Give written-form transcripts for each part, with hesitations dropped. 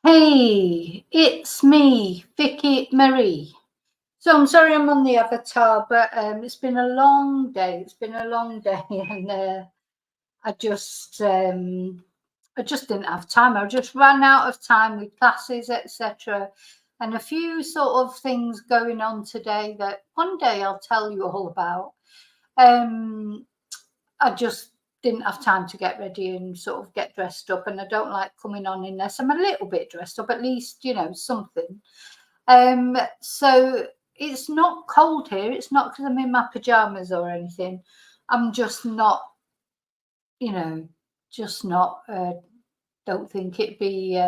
Hey, it's me, Vicky Marie. So I'm sorry I'm on the avatar, but it's been a long day. It's been a long day, and I just didn't have time. I just ran out of time with classes, etc., and a few sort of things going on today that one day I'll tell you all about. I just didn't have time to get ready and sort of get dressed up, and I don't like coming on unless I'm a little bit dressed up, at least, you know, something. So it's not cold here. It's not because I'm in my pajamas or anything. I'm just not, you know, just not. Don't think it'd be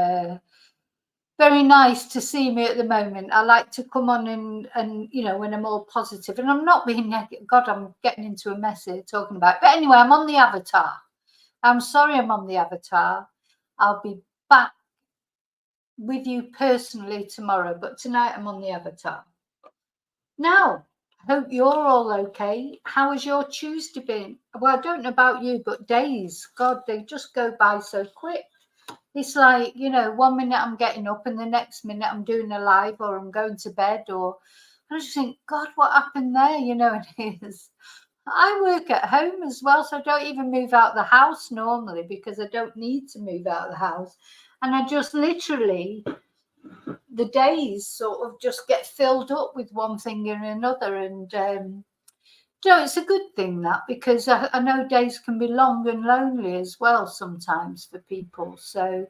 very nice to see me at the moment. I like to come on and you know, when I'm all positive, and I'm not being negative. God, I'm getting into a mess here talking about it. But anyway, I'm on the avatar. I'm sorry I'm on the avatar. I'll be back with you personally tomorrow, but tonight I'm on the avatar. Now, I hope you're all okay. How has your Tuesday been? Well, I don't know about you, but days, God, they just go by so quick. It's like, you know, 1 minute I'm getting up and the next minute I'm doing a live or I'm going to bed, or I just think, God, what happened there? You know, it is. I work at home as well, so I don't even move out the house normally because I don't need to move out of the house. And I just literally, the days sort of just get filled up with one thing and another. And, you know, it's a good thing that, because I know days can be long and lonely as well sometimes for people. So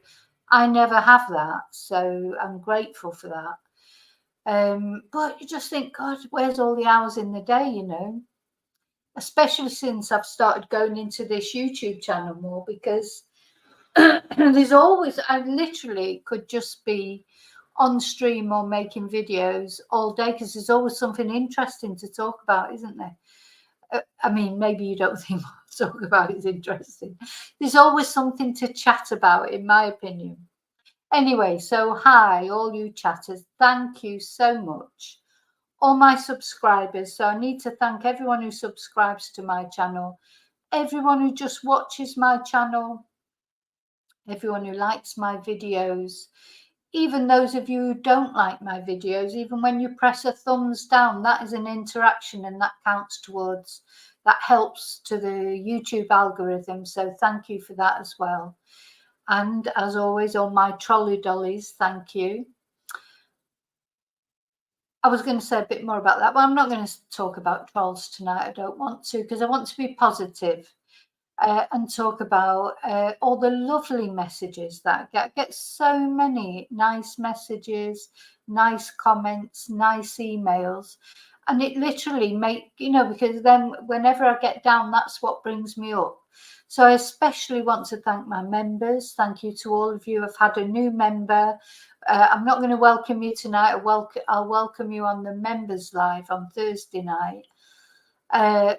I never have that. So I'm grateful for that. But you just think, God, where's all the hours in the day, you know? Especially since I've started going into this YouTube channel more, because there's always, I literally could just be on stream or making videos all day because there's always something interesting to talk about, isn't there? I mean, maybe you don't think what I talk about is interesting. There's always something to chat about, in my opinion. Anyway, so hi, all you chatters. Thank you so much. All my subscribers. So I need to thank everyone who subscribes to my channel, everyone who just watches my channel, everyone who likes my videos, even those of you who don't like my videos. Even when you press a thumbs down, that is an interaction and that counts towards, that helps to the YouTube algorithm. So thank you for that as well. And as always, all my trolley dollies, thank you. I was going to say a bit more about that, but I'm not going to talk about trolls tonight. I don't want to, because I want to be positive. And talk about all the lovely messages that I get so many nice messages, nice comments, nice emails, and it literally because then whenever I get down, that's what brings me up. So I especially want to thank my members. Thank you to all of you. I've had a new member. I'm not going to welcome you tonight. I'll welcome you on the members live on Thursday night.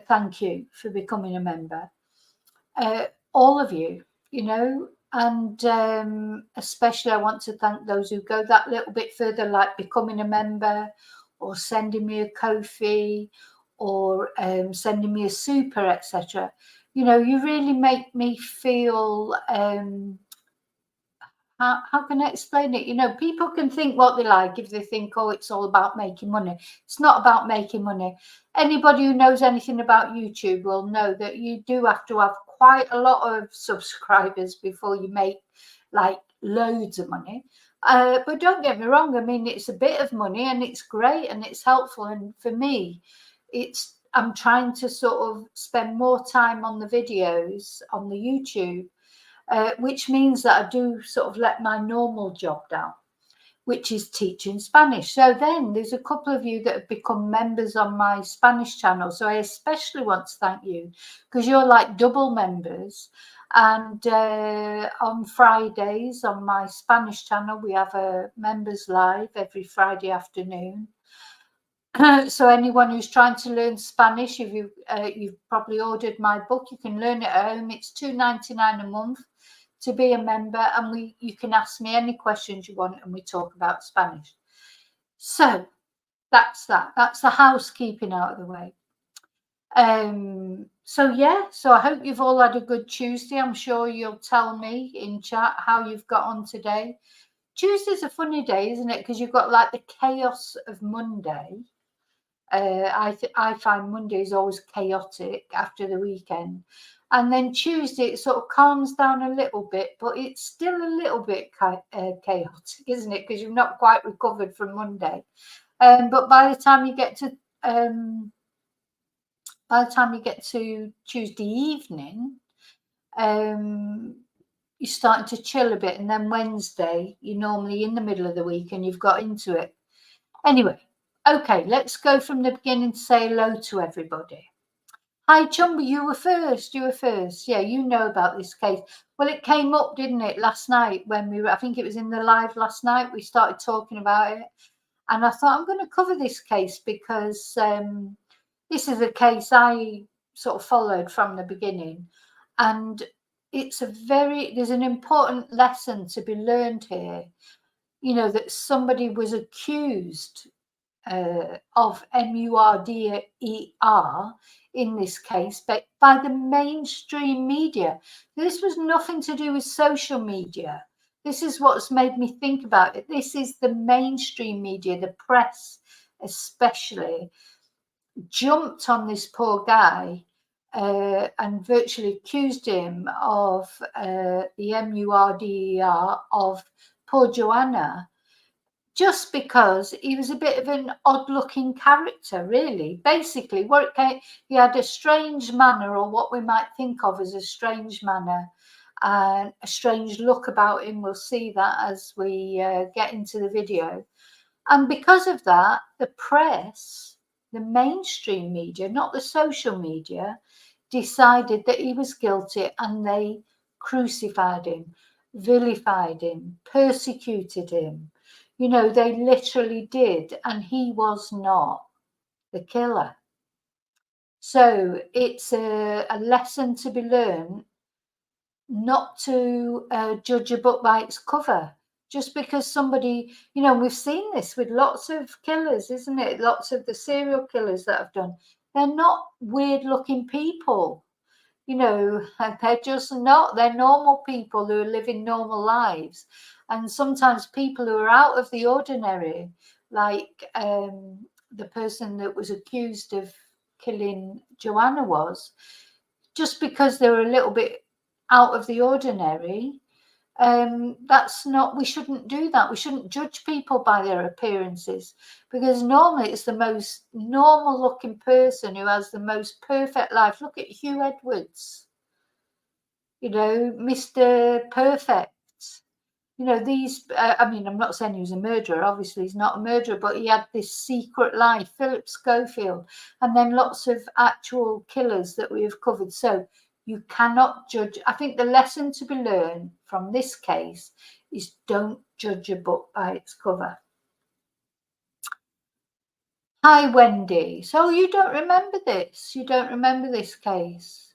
Thank you for becoming a member. All of you, you know, and especially I want to thank those who go that little bit further, like becoming a member or sending me a Ko-fi or sending me a super, etc. You know, you really make me feel, how can I explain it? You know, people can think what they like if they think, oh, it's all about making money. It's not about making money. Anybody who knows anything about YouTube will know that you do have to have quite a lot of subscribers before you make like loads of money. But don't get me wrong. I mean, it's a bit of money and it's great and it's helpful. And for me, I'm trying to sort of spend more time on the videos on the YouTube. Which means that I do sort of let my normal job down, which is teaching Spanish. So then there's a couple of you that have become members on my Spanish channel. So I especially want to thank you because you're like double members. And on Fridays on my Spanish channel, we have a members live every Friday afternoon. So anyone who's trying to learn Spanish, if you've probably ordered my book, you can learn it at home. It's $2.99 a month to be a member, and you can ask me any questions you want and we talk about Spanish. So that's that. That's the housekeeping out of the way. So yeah, so I hope you've all had a good Tuesday. I'm sure you'll tell me in chat how you've got on today. Tuesday's a funny day, isn't it? Because you've got like the chaos of Monday. I find Monday is always chaotic after the weekend, and then Tuesday it sort of calms down a little bit, but it's still a little bit chaotic, isn't it? Because you've not quite recovered from Monday. But by the time you get to Tuesday evening, you're starting to chill a bit, and then Wednesday you're normally in the middle of the week and you've got into it. Anyway, okay, let's go from the beginning to say hello to everybody. Hi, Chumby, you were first. Yeah, you know about this case. Well, it came up, didn't it, last night when we were, I think it was in the live last night, we started talking about it. And I thought I'm going to cover this case because this is a case I sort of followed from the beginning. And there's an important lesson to be learned here. You know, that somebody was accused of murder in this case, but by the mainstream media. This was nothing to do with social media. This is what's made me think about it. This is the mainstream media, the press especially, jumped on this poor guy and virtually accused him of the murder of poor Joanna, just because he was a bit of an odd-looking character, really. Basically, he had a strange manner, or what we might think of as a strange manner, and a strange look about him. We'll see that as we get into the video. And because of that, the press, the mainstream media, not the social media, decided that he was guilty, and they crucified him, vilified him, persecuted him. You know, they literally did, and he was not the killer. So it's a lesson to be learned not to judge a book by its cover. Just because somebody, you know, we've seen this with lots of killers, isn't it? Lots of the serial killers that have done. They're not weird looking people. You know, they're just not. They're normal people who are living normal lives. And sometimes people who are out of the ordinary, like the person that was accused of killing Joanna was, just because they were a little bit out of the ordinary, we shouldn't do that. We shouldn't judge people by their appearances, because normally it's the most normal looking person who has the most perfect life. Look at Hugh Edwards, you know, Mr. Perfect. You know, I mean, I'm not saying he was a murderer. Obviously, he's not a murderer, but he had this secret life, Philip Schofield, and then lots of actual killers that we have covered. So you cannot judge. I think the lesson to be learned from this case is don't judge a book by its cover. Hi, Wendy. So you don't remember this? You don't remember this case?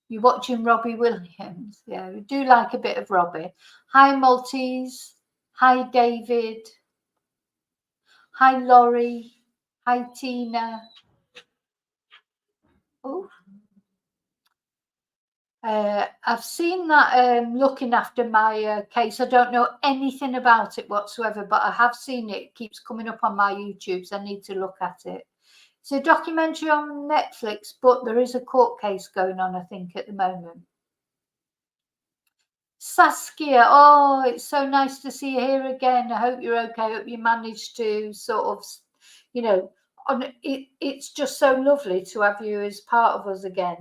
You're watching Robbie Williams. Yeah, we do like a bit of Robbie. Hi, Maltese. Hi, David. Hi, Laurie. Hi, Tina. Oh, I've seen that looking after my case. I don't know anything about it whatsoever, but I have seen it. It keeps coming up on my YouTube, so I need to look at it. It's a documentary on Netflix, but there is a court case going on, I think, at the moment. Saskia, oh, it's so nice to see you here again. I hope you're okay. I hope you managed to sort of, you know, it's just so lovely to have you as part of us again.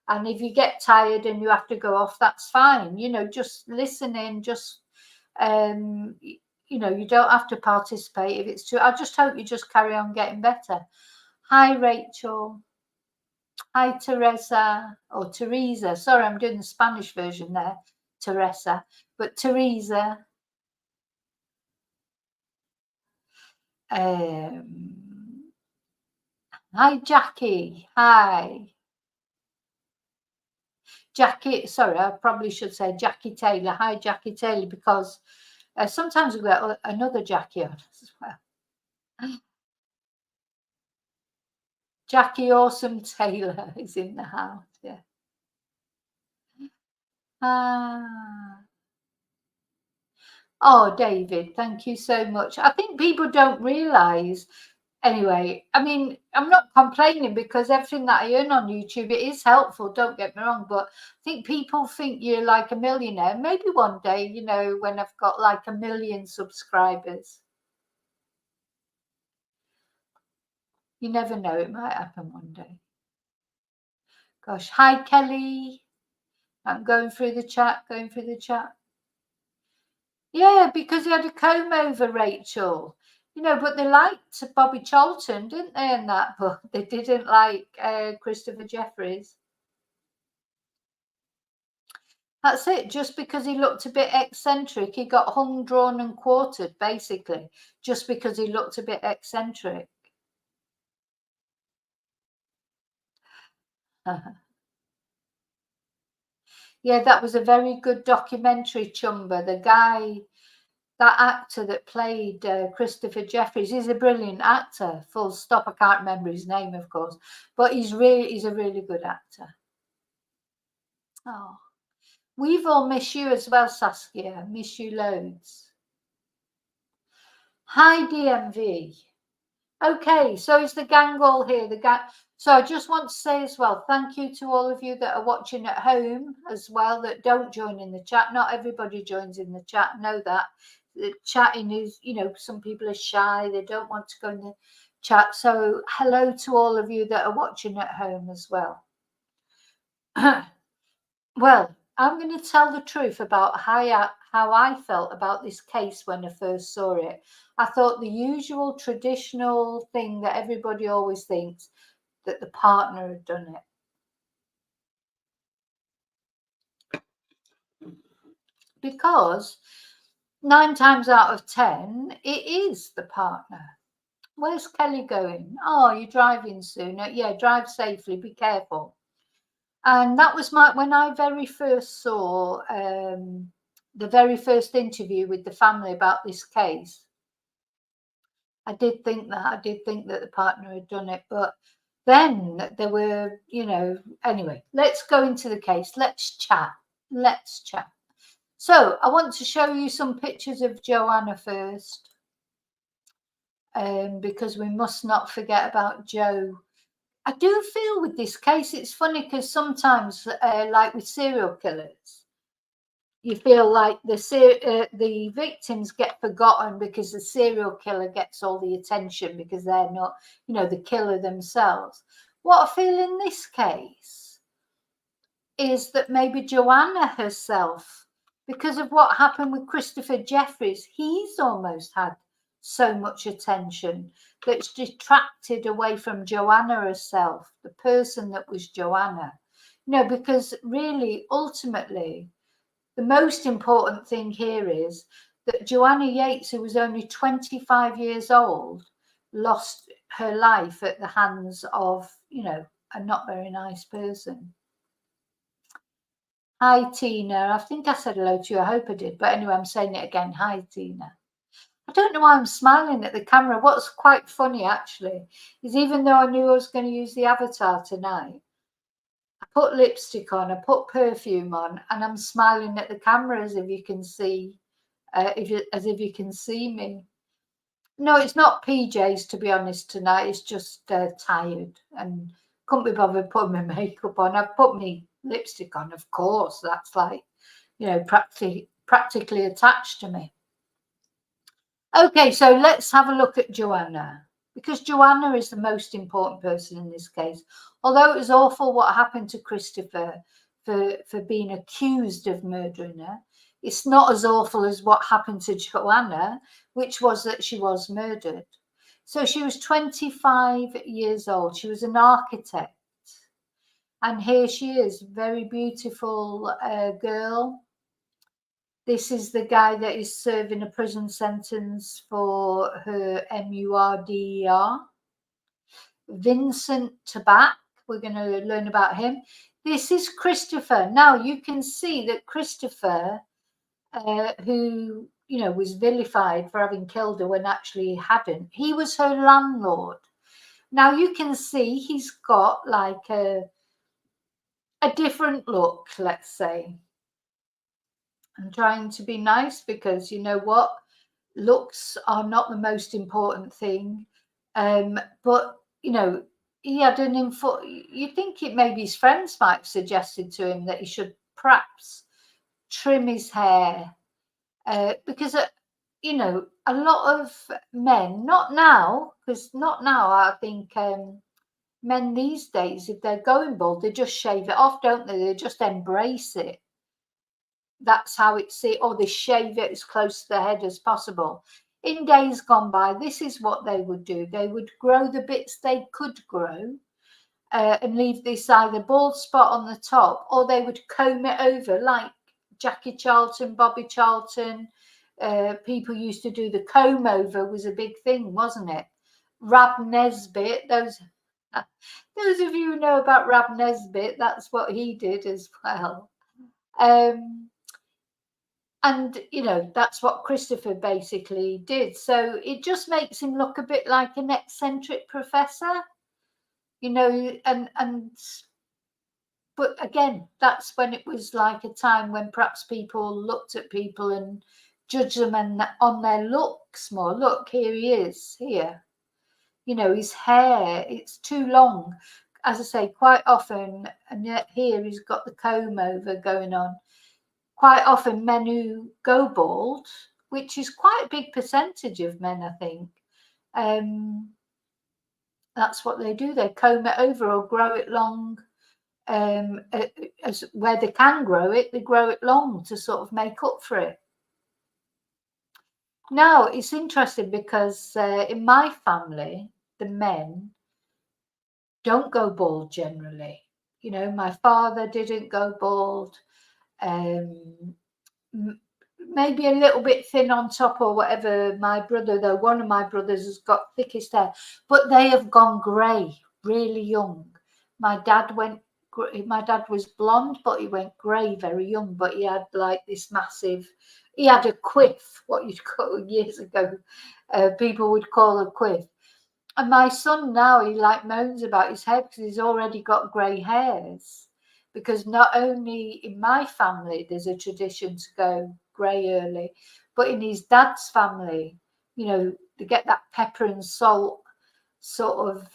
And if you get tired and you have to go off, that's fine. You know, just listen in, just, you know, you don't have to participate if it's too. I just hope you just carry on getting better. Hi, Rachel. Hi, Teresa, or Teresa. Sorry, I'm doing the Spanish version there. Teresa, but Teresa. Hi, Jackie. Hi, Jackie. Sorry, I probably should say Jackie Taylor. Hi, Jackie Taylor, because sometimes we get another Jackie on as well. Jackie Awesome Taylor is in the house. Yeah. Oh, David, thank you so much. I think people don't realise. Anyway, I mean, I'm not complaining because everything that I earn on YouTube, it is helpful, don't get me wrong, but I think people think you're like a millionaire. Maybe one day, you know, when I've got like 1 million subscribers. You never know, it might happen one day. Gosh, hi, Kelly. I'm going through the chat. Yeah, because he had a comb over, Rachel. You know, but they liked Bobby Charlton, didn't they, in that book? They didn't like Christopher Jeffries. That's it. Just because he looked a bit eccentric, he got hung, drawn and quartered, basically, just because he looked a bit eccentric. Yeah, that was a very good documentary, Chumba. The guy, that actor that played Christopher Jeffries, he's a brilliant actor, full stop. I can't remember his name, of course, but he's a really good actor. Oh, we've all missed you as well, Saskia. Miss you loads. Hi, DMV. Okay, so is the gang all here? So I just want to say as well, thank you to all of you that are watching at home as well, that don't join in the chat. Not everybody joins in the chat, know that. The chatting is, you know, some people are shy, they don't want to go in the chat. So hello to all of you that are watching at home as well. Well, I'm going to tell the truth about how I felt about this case when I first saw it. I thought the usual traditional thing that everybody always thinks, that the partner had done it. Because 9 times out of 10, it is the partner. Where's Kelly going? Oh, you're driving soon. Yeah, drive safely, be careful. And that was when I very first saw the very first interview with the family about this case. I did think that the partner had done it, but then there were, you know, anyway, let's go into the case. Let's chat. So I want to show you some pictures of Joanna first, because we must not forget about Jo. I do feel with this case, it's funny because sometimes, like with serial killers, you feel like the victims get forgotten because the serial killer gets all the attention because they're not, you know, the killer themselves. What I feel in this case is that maybe Joanna herself, because of what happened with Christopher Jeffries, he's almost had so much attention that's detracted away from Joanna herself, the person that was Joanna. You know, because really, ultimately, the most important thing here is that Joanna Yeates, who was only 25 years old, lost her life at the hands of, you know, a not very nice person. Hi, Tina. I think I said hello to you. I hope I did. But anyway, I'm saying it again. Hi, Tina. I don't know why I'm smiling at the camera. What's quite funny, actually, is even though I knew I was going to use the avatar tonight, I put lipstick on, I put perfume on, and I'm smiling at the camera as if you can see, as if you can see me. No, it's not PJs, to be honest, tonight. It's just tired and couldn't be bothered putting my makeup on. I've put my lipstick on, of course. That's like, you know, practically attached to me. Okay, so let's have a look at Joanna, because Joanna is the most important person in this case. Although it was awful what happened to Christopher for being accused of murdering her, it's not as awful as what happened to Joanna, which was that she was murdered. So she was 25 years old. She was an architect. And here she is, very beautiful girl. This is the guy that is serving a prison sentence for her murder. Vincent Tabak, we're going to learn about him. This is Christopher. Now you can see that Christopher, who, you know, was vilified for having killed her when actually he hadn't, he was her landlord. Now you can see he's got like a different look, let's say. I'm trying to be nice because you know what? Looks are not the most important thing. But, you know, he had an info. You think it maybe his friends might have suggested to him that he should perhaps trim his hair because, you know, a lot of men, not now, because not now, I think men these days, if they're going bald, they just shave it off, don't they? They just embrace it. That's how it's it, or they shave it as close to the head as possible. In days gone by, this is what they would do. They would grow the bits they could grow and leave this either bald spot on the top, or they would comb it over like Jackie Charlton, Bobby Charlton. People used to do the comb over, was a big thing, wasn't it? Rab Nesbitt, those of you who know about Rab Nesbitt, that's what he did as well. And, you know, that's what Christopher basically did. So it just makes him look a bit like an eccentric professor, you know, but again, that's when it was like a time when perhaps people looked at people and judged them on their looks more. Look, here he is, here. You know, his hair, it's too long. As I say, quite often, and yet here he's got the comb over going on. Quite often men who go bald, which is quite a big percentage of men, I think, that's what they do. They comb it over or grow it long. As where they can grow it, they grow it long to sort of make up for it. Now, it's interesting because in my family, the men don't go bald generally. You know, my father didn't go bald. Maybe a little bit thin on top or whatever. My brother, though, one of my brothers has got thickest hair, but they have gone grey really young. My dad was blonde, but he went grey very young, but he had like this massive, he had a quiff, what you'd call years ago, people would call a quiff. And my son now, he like moans about his head because he's already got grey hairs. Because not only in my family, there's a tradition to go grey early, but in his dad's family, you know, they get that pepper and salt sort of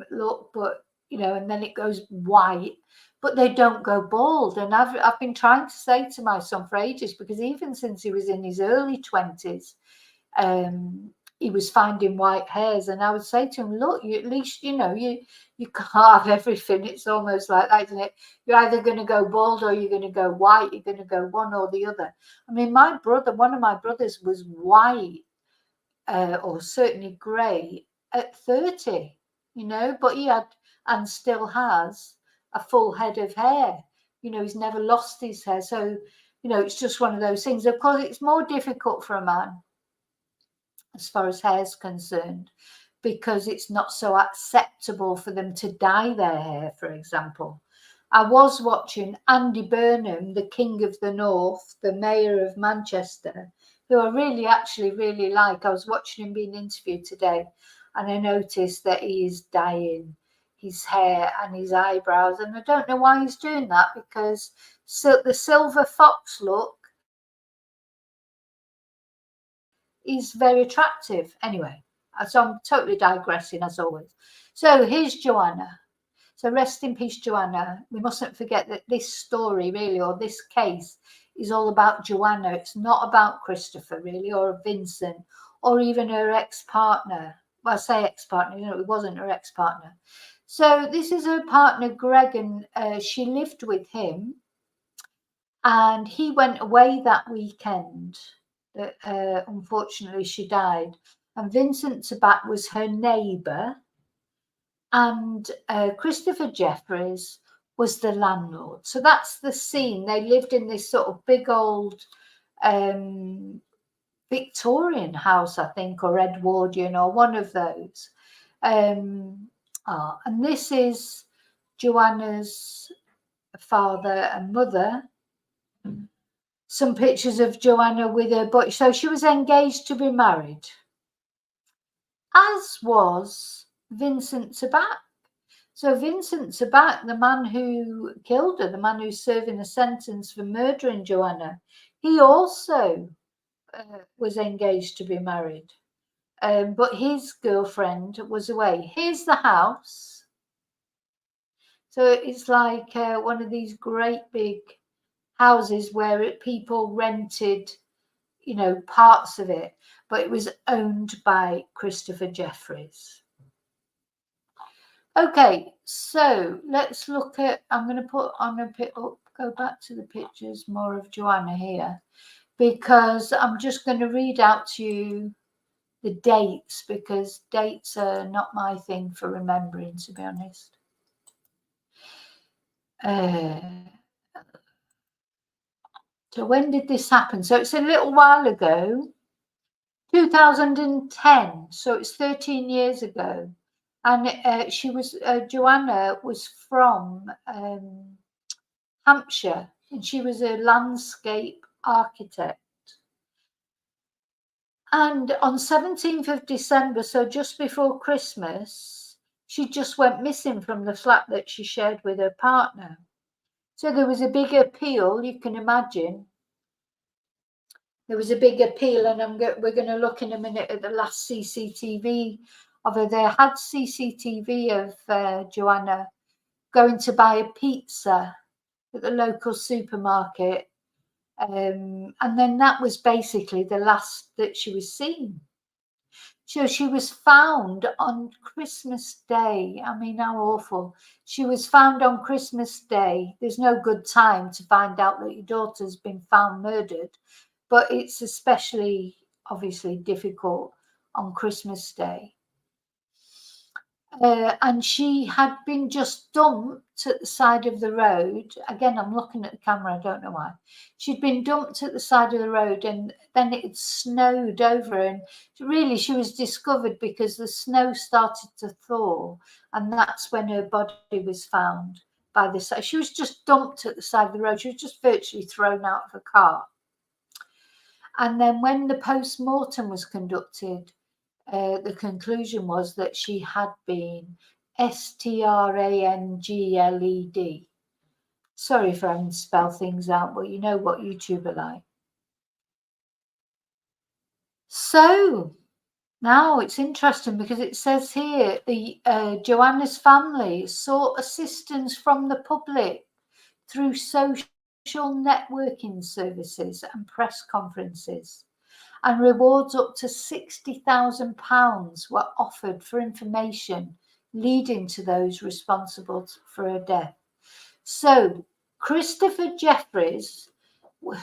look, but, you know, and then it goes white, but they don't go bald. And I've been trying to say to my son for ages, because even since he was in his early 20s, he was finding white hairs, and I would say to him, look, you at least, you know, you can't have everything. It's almost like that, isn't it? You're either going to go bald or you're going to go white. You're going to go one or the other. I mean, my brother, one of my brothers was white or certainly grey at 30, you know, but he had and still has a full head of hair. You know, he's never lost his hair. So, you know, it's just one of those things. Of course, it's more difficult for a man as far as hair is concerned, because it's not so acceptable for them to dye their hair, for example. I was watching Andy Burnham, the King of the North, the Mayor of Manchester, who I really like. I was watching him being interviewed today, and I noticed that he is dyeing his hair and his eyebrows, and I don't know why he's doing that, because the silver fox look is very attractive. Anyway, so I'm totally digressing as always. So here's Joanna. So rest in peace, Joanna. We mustn't forget that this story really, or this case, is all about Joanna. It's not about Christopher really, or Vincent, or even her ex-partner. Well, I say ex-partner, you know, it wasn't her ex-partner. So this is her partner, Greg, and she lived with him, and he went away that weekend. Unfortunately, she died. And Vincent Tabak was her neighbour, and Christopher Jeffries was the landlord. So that's the scene. They lived in this sort of big old Victorian house, I think, or Edwardian, or one of those. And this is Joanna's father and mother. Some pictures of Joanna with her, but so she was engaged to be married, as was Vincent Tabak. So Vincent Tabak, the man who killed her, the man who's serving a sentence for murdering Joanna, he also was engaged to be married. But his girlfriend was away. Here's the house. So it's like one of these great big houses where people rented, you know, parts of it, but it was owned by Christopher Jeffries. Okay, so let's look at, I'm going to put on a bit up, go back to the pictures, more of Joanna here, because I'm just going to read out to you the dates, because dates are not my thing for remembering, to be honest. So when did this happen? So it's a little while ago, 2010. So it's 13 years ago. And Joanna was from Hampshire, and she was a landscape architect. And on 17th of December, so just before Christmas, she just went missing from the flat that she shared with her partner. So there was a big appeal, you can imagine. There was a big appeal, and we're going to look in a minute at the last CCTV of her. They had CCTV of Joanna going to buy a pizza at the local supermarket. And then that was basically the last that she was seen. So she was found on Christmas Day. I mean, how awful. She was found on Christmas Day. There's no good time to find out that your daughter's been found murdered, but it's especially obviously difficult on Christmas Day. And she had been just dumped at the side of the road. Again, I'm looking at the camera, I don't know why. She'd been dumped at the side of the road, and then it had snowed over, and really she was discovered because the snow started to thaw, and that's when her body was found by the side. She was just dumped at the side of the road. She was just virtually thrown out of a car. And then when the post-mortem was conducted, the conclusion was that she had been strangled. Sorry if I haven't spelled things out, but you know what YouTube are like. So now it's interesting because it says here the Joanna's family sought assistance from the public through social networking services and press conferences, and rewards up to £60,000 were offered for information leading to those responsible for her death. So Christopher Jeffries,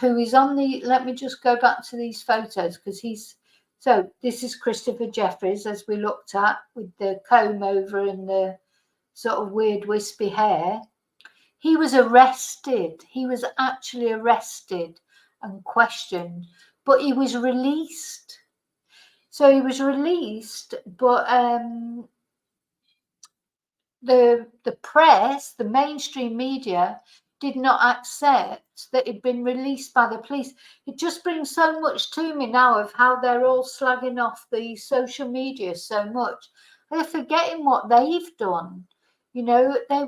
who is on the, let me just go back to these photos, because so this is Christopher Jeffries, as we looked at, with the comb over and the sort of weird wispy hair. He was arrested. He was actually arrested and questioned, but he was released. So he was released, but the press, the mainstream media, did not accept that he'd been released by the police. It just brings so much to me now of how they're all slagging off the social media so much. They're forgetting what they've done. You know, they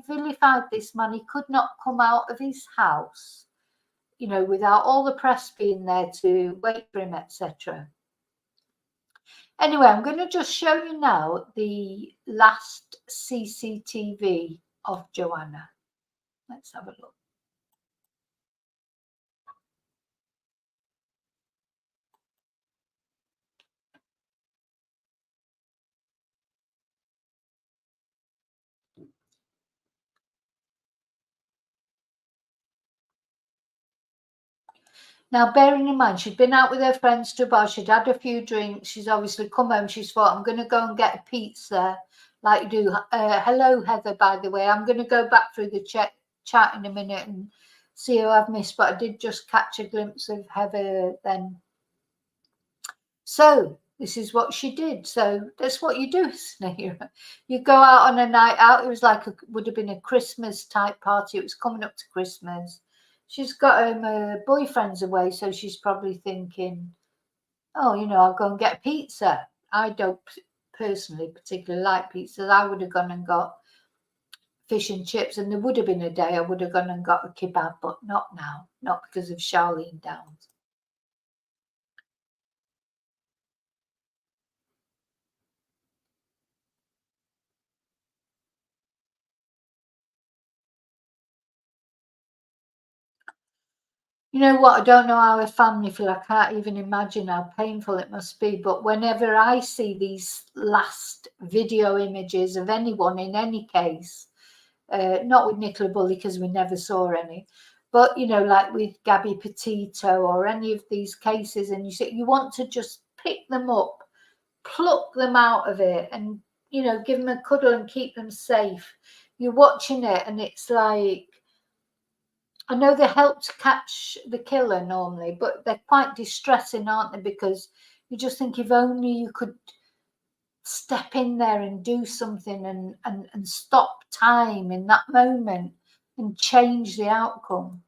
vilified this man. He could not come out of his house, you know, without all the press being there to wait for him, etc. Anyway, I'm going to just show you now the last CCTV of Joanna. Let's have a look. Now, bearing in mind, she'd been out with her friends to a bar, she'd had a few drinks, she's obviously come home, she's thought, I'm going to go and get a pizza, like you do. Hello, Heather, by the way. I'm going to go back through the chat in a minute and see who I've missed, but I did just catch a glimpse of Heather then. So this is what she did. So that's what you do, isn't it? You go out on a night out. It was like would have been a Christmas type party. It was coming up to Christmas. She's got her boyfriend's away, so she's probably thinking, oh, you know, I'll go and get a pizza. I don't personally particularly like pizzas, I would have gone and got fish and chips, and there would have been a day I would have gone and got a kebab, but not now, not because of Charlene Downs. You know what? I don't know how a family feel. I can't even imagine how painful it must be. But whenever I see these last video images of anyone in any case, not with Nicola Bulley because we never saw any, but you know, like with Gabby Petito or any of these cases, and you want to just pick them up, pluck them out of it, and you know, give them a cuddle and keep them safe. You're watching it, and it's like, I know they help to catch the killer normally, but they're quite distressing, aren't they? Because you just think if only you could step in there and do something and stop time in that moment and change the outcome.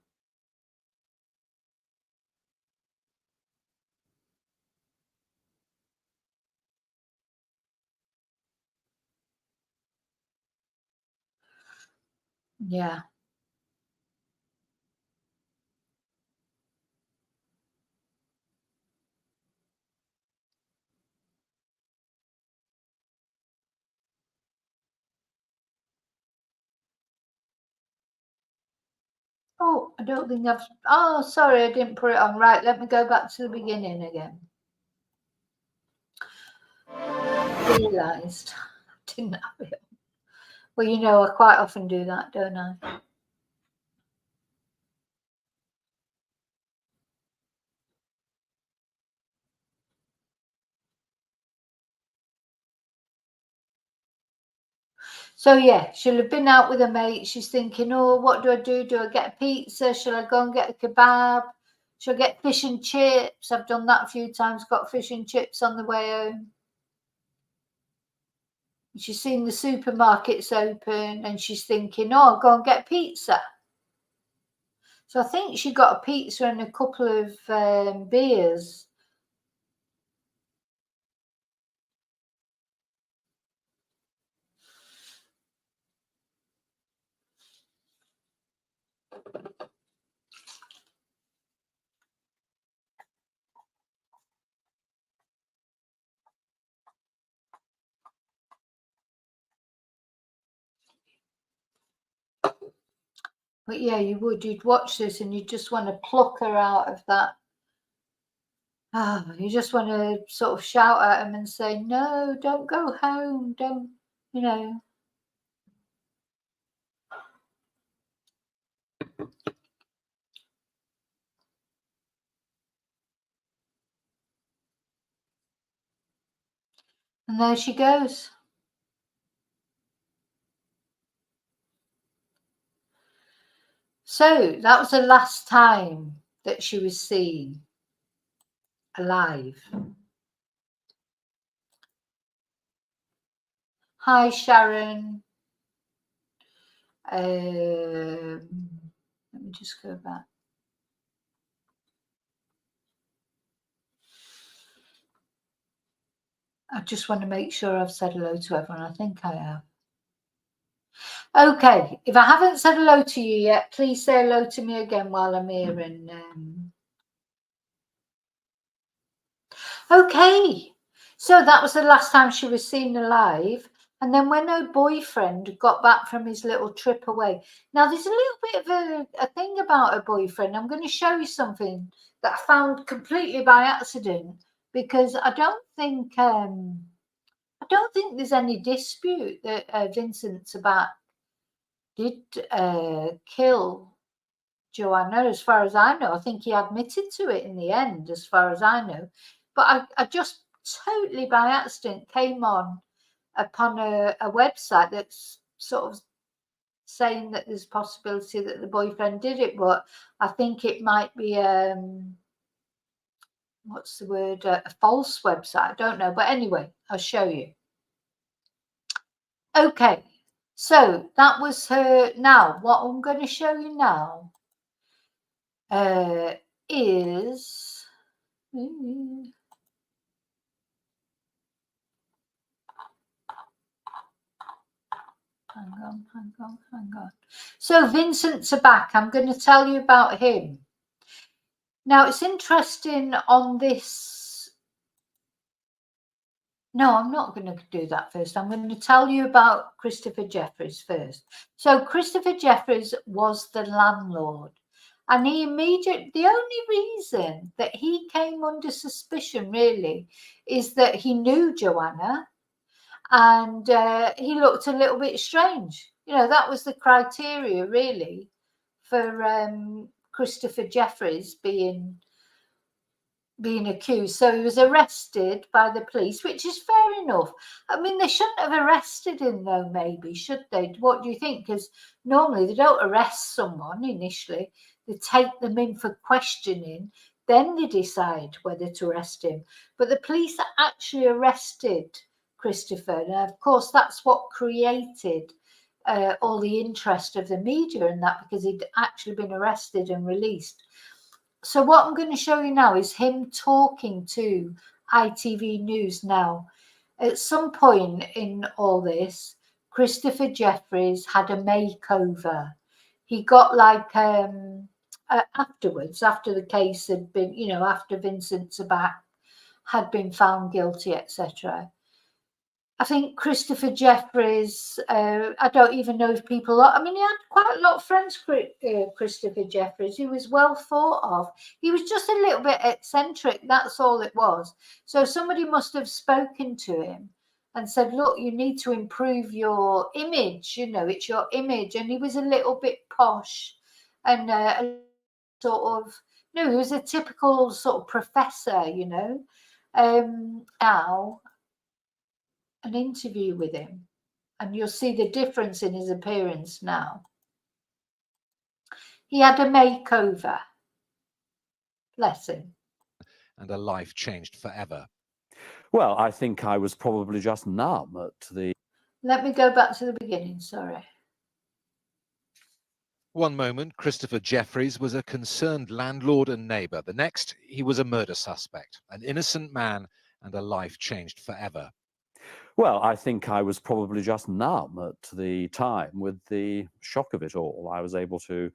Yeah. Oh, I don't think I've. Oh, sorry, I didn't put it on. Right, let me go back to the beginning again. Realised I didn't have it. Well, you know, I quite often do that, don't I? So yeah, she'll have been out with a mate. She's thinking, oh, what do I do? Do I get a pizza? Shall I go and get a kebab? Shall I get fish and chips? I've done that a few times, got fish and chips on the way home. She's seen the supermarkets open and she's thinking, oh, I'll go and get pizza. So I think she got a pizza and a couple of beers. But yeah, you would. You'd watch this and you just want to pluck her out of that. You just want to sort of shout at them and say, no, don't go home. Don't, you know. And there she goes. So that was the last time that she was seen alive. Hi, Sharon. Let me just go back. I just want to make sure I've said hello to everyone. I think I have. Okay, if I haven't said hello to you yet, please say hello to me again while I'm here. And okay, so that was the last time she was seen alive. And then when her boyfriend got back from his little trip away, now there's a little bit of a thing about her boyfriend. I'm going to show you something that I found completely by accident, because I don't think there's any dispute that Vincent Tabak did kill Joanna, as far as I know. I think he admitted to it in the end, as far as I know. But I just totally by accident came upon a website that's sort of saying that there's a possibility that the boyfriend did it, but I think it might be what's the word, a false website. I don't know, but anyway, I'll show you. Okay, so that was her. Now what I'm going to show you now is hang on. So Vincent Tabak, I'm going to tell you about him. Now, it's interesting on this. No, I'm not going to do that first. I'm going to tell you about Christopher Jeffries first. So Christopher Jeffries was the landlord. And the only reason that he came under suspicion, really, is that he knew Joanna and he looked a little bit strange. You know, that was the criteria, really, for Christopher Jeffries being accused. So he was arrested by the police, which is fair enough. I mean, they shouldn't have arrested him, though, maybe, should they? What do you think? Because normally they don't arrest someone initially. They take them in for questioning, then they decide whether to arrest him. But the police actually arrested Christopher. And of course, that's what created all the interest of the media in that, because he'd actually been arrested and released. So what I'm going to show you now is him talking to ITV News now. At some point in all this, Christopher Jeffries had a makeover. He got like afterwards, after the case had been, you know, after Vincent Tabak had been found guilty, etc. I think Christopher Jeffries, I don't even know if people, I mean, he had quite a lot of friends, Christopher Jeffries. He was well thought of. He was just a little bit eccentric, that's all it was. So somebody must have spoken to him and said, look, you need to improve your image, you know, it's your image. And he was a little bit posh and sort of, no, he was a typical sort of professor, you know. Now, an interview with him, and you'll see the difference in his appearance now. He had a makeover. Bless him. And a life changed forever. Well, I think I was probably just numb at the... Let me go back to the beginning, sorry. One moment, Christopher Jeffries was a concerned landlord and neighbour. The next, he was a murder suspect, an innocent man, and a life changed forever. Well, I think I was probably just numb at the time with the shock of it all. I was able to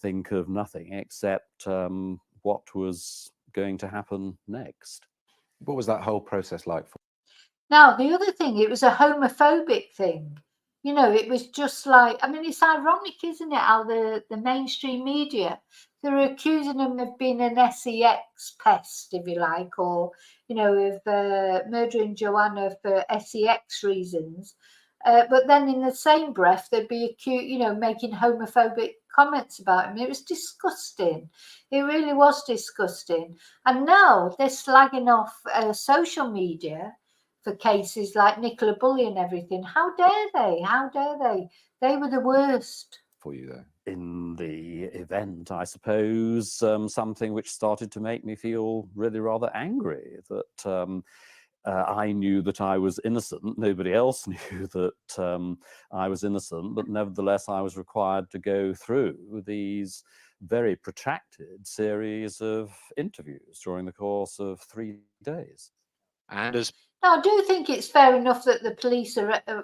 think of nothing except what was going to happen next. What was that whole process like? Now, the other thing, it was a homophobic thing. You know, it was just like, I mean, it's ironic, isn't it, how the mainstream media, they're accusing him of being an sex pest, if you like, or, you know, of murdering Joanna for sex reasons. But then in the same breath, they'd be accused, you know, making homophobic comments about him. It was disgusting. It really was disgusting. And now they're slagging off social media for cases like Nicola Bulley and everything. How dare they? How dare they? They were the worst. For you, though? In the event, I suppose, something which started to make me feel really rather angry, that I knew that I was innocent. Nobody else knew that I was innocent, but nevertheless, I was required to go through these very protracted series of interviews during the course of 3 days. And as Now, I do think it's fair enough that the police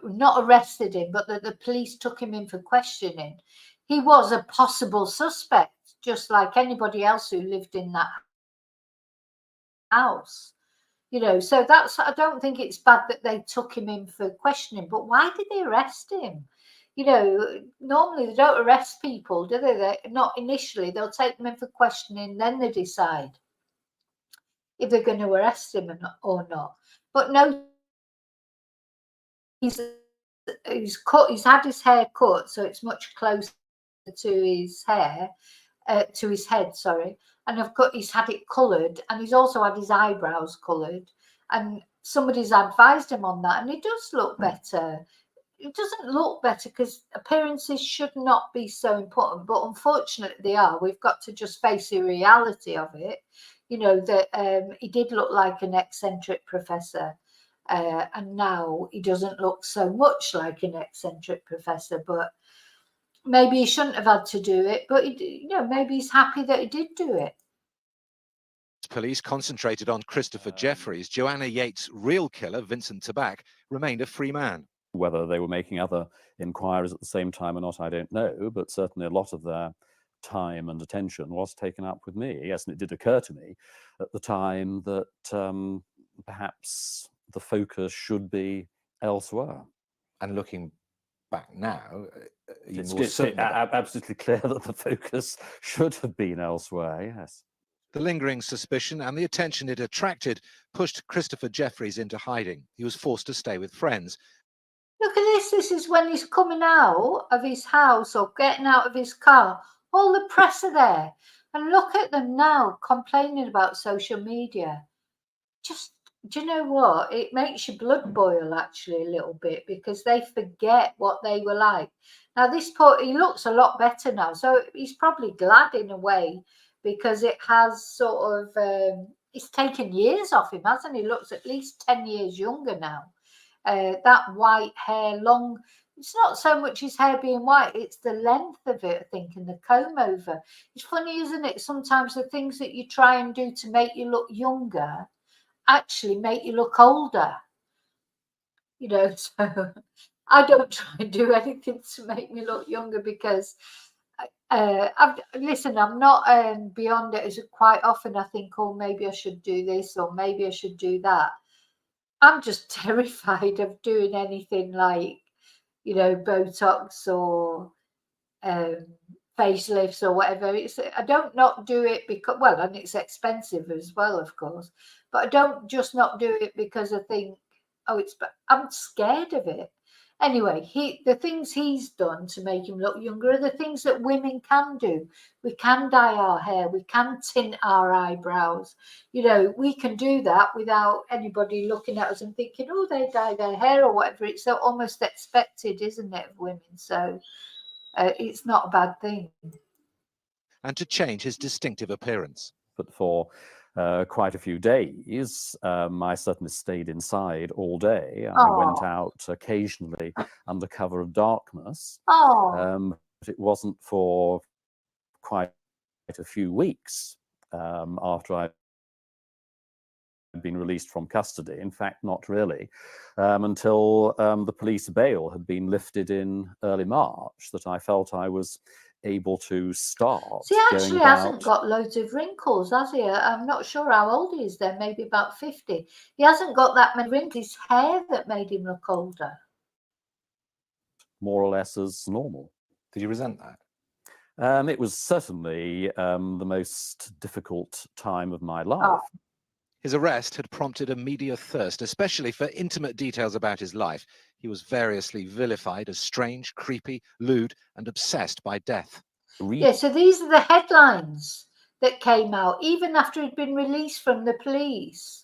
not arrested him, but that the police took him in for questioning. He was a possible suspect, just like anybody else who lived in that house. You know, so that's, I don't think it's bad that they took him in for questioning, but why did they arrest him? You know, normally they don't arrest people, do they? Not initially. They'll take them in for questioning, then they decide if they're going to arrest him or not. But no, he's cut. He's had his hair cut, so it's much closer to his hair, to his head. Sorry, and he's had it coloured, and he's also had his eyebrows coloured. And somebody's advised him on that, and it does look better. It doesn't look better because appearances should not be so important, but unfortunately they are. We've got to just face the reality of it. You know, that he did look like an eccentric professor, and now he doesn't look so much like an eccentric professor. But maybe he shouldn't have had to do it, but you know, maybe he's happy that he did do it. Police concentrated on Christopher Jeffries, Joanna Yeates' real killer, Vincent Tabak, remained a free man. Whether they were making other inquiries at the same time or not, I don't know, but certainly a lot of their time and attention was taken up with me. Yes, and it did occur to me at the time that perhaps the focus should be elsewhere. And looking back now, It's absolutely clear that the focus should have been elsewhere, yes. The lingering suspicion and the attention it attracted pushed Christopher Jefferies into hiding. He was forced to stay with friends. Look at this. This is when he's coming out of his house or getting out of his car. All the press are there. And look at them now complaining about social media. Just, do you know what? It makes your blood boil actually a little bit, because they forget what they were like. Now, this he looks a lot better now. So he's probably glad in a way, because it has sort of, it's taken years off him, hasn't he? He looks at least 10 years younger now. That white hair, long, it's not so much his hair being white, it's the length of it, I think, and the comb over. It's funny, isn't it? Sometimes the things that you try and do to make you look younger actually make you look older. You know, so I don't try and do anything to make me look younger, because listen, I'm not beyond it. As quite often I think, oh, maybe I should do this or maybe I should do that. I'm just terrified of doing anything like, you know, Botox or facelifts or whatever. I don't not do it because, well, and it's expensive as well, of course, but I don't just not do it because I think, oh, I'm scared of it. Anyway, the things he's done to make him look younger are the things that women can do. We can dye our hair, we can tint our eyebrows. You know, we can do that without anybody looking at us and thinking, oh, they dye their hair or whatever. It's so almost expected, isn't it, of women? So it's not a bad thing. And to change his distinctive appearance. But for quite a few days, I certainly stayed inside all day. I went out occasionally under cover of darkness. But it wasn't for quite a few weeks after I'd been released from custody. In fact, not really, until the police bail had been lifted in early March, that I felt I was able to start. He actually hasn't got loads of wrinkles, has he? I'm not sure how old he is then, maybe about 50. He hasn't got that many wrinkles. His hair that made him look older. More or less as normal. Did you resent that? It was certainly the most difficult time of my life. His arrest had prompted a media thirst, especially for intimate details about his life. He was variously vilified as strange, creepy, lewd, and obsessed by death. Yeah, so these are the headlines that came out, even after he'd been released from the police.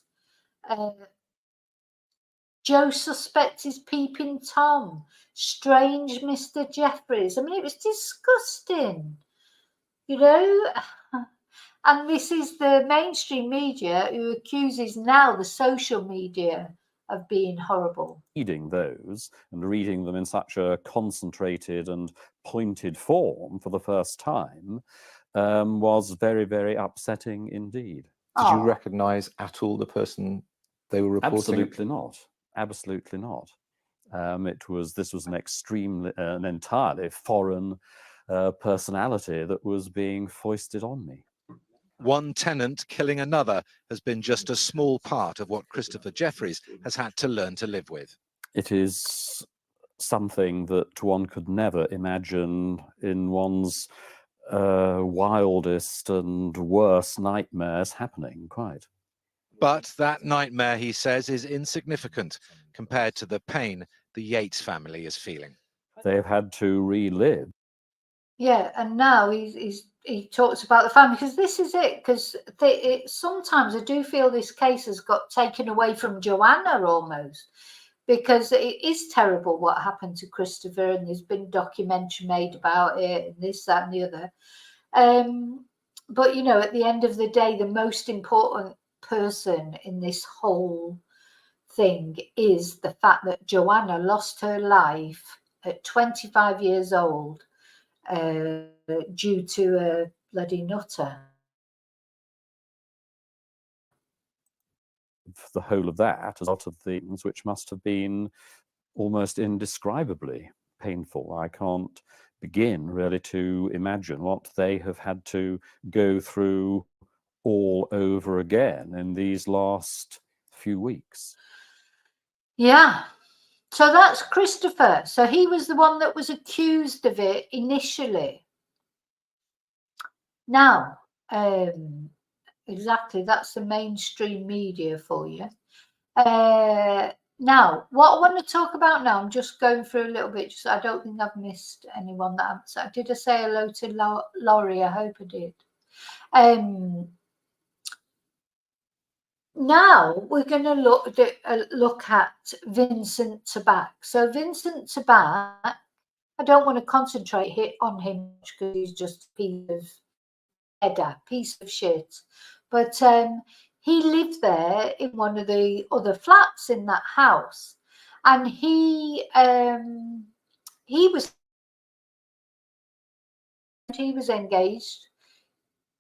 Joe suspects his peeping Tom. Strange Mr. Jeffries. I mean, it was disgusting, you know. And this is the mainstream media who accuses now the social media of being horrible. Reading those and reading them in such a concentrated and pointed form for the first time was very, very upsetting indeed. Did you recognise at all the person they were reporting? Absolutely not. Absolutely not. This was an entirely foreign personality that was being foisted on me. One tenant killing another has been just a small part of what Christopher Jefferies has had to learn to live with. It is something that one could never imagine in one's wildest and worst nightmares happening, quite. But that nightmare, he says, is insignificant compared to the pain the Yeates family is feeling. They've had to relive. Yeah, and now he talks about the family, because this is it, because sometimes I do feel this case has got taken away from Joanna almost, because it is terrible what happened to Christopher, and there's been documentary made about it, and this, that, and the other. But, you know, at the end of the day, the most important person in this whole thing is the fact that Joanna lost her life at 25 years old due to a bloody nutter. The whole of that, a lot of things which must have been almost indescribably painful. I can't begin really to imagine what they have had to go through all over again in these last few weeks. Yeah. So that's Christopher. So he was the one that was accused of it initially. Now, exactly, that's the mainstream media for you. Now, what I want to talk about now, I'm just going through a little bit, just I don't think I've missed anyone that I've said. Did I say hello to Laurie? I hope I did. Now we're going to look at Vincent Tabak. So Vincent Tabak, I don't want to concentrate on him because he's just a piece of shit. But he lived there in one of the other flats in that house, and he was engaged.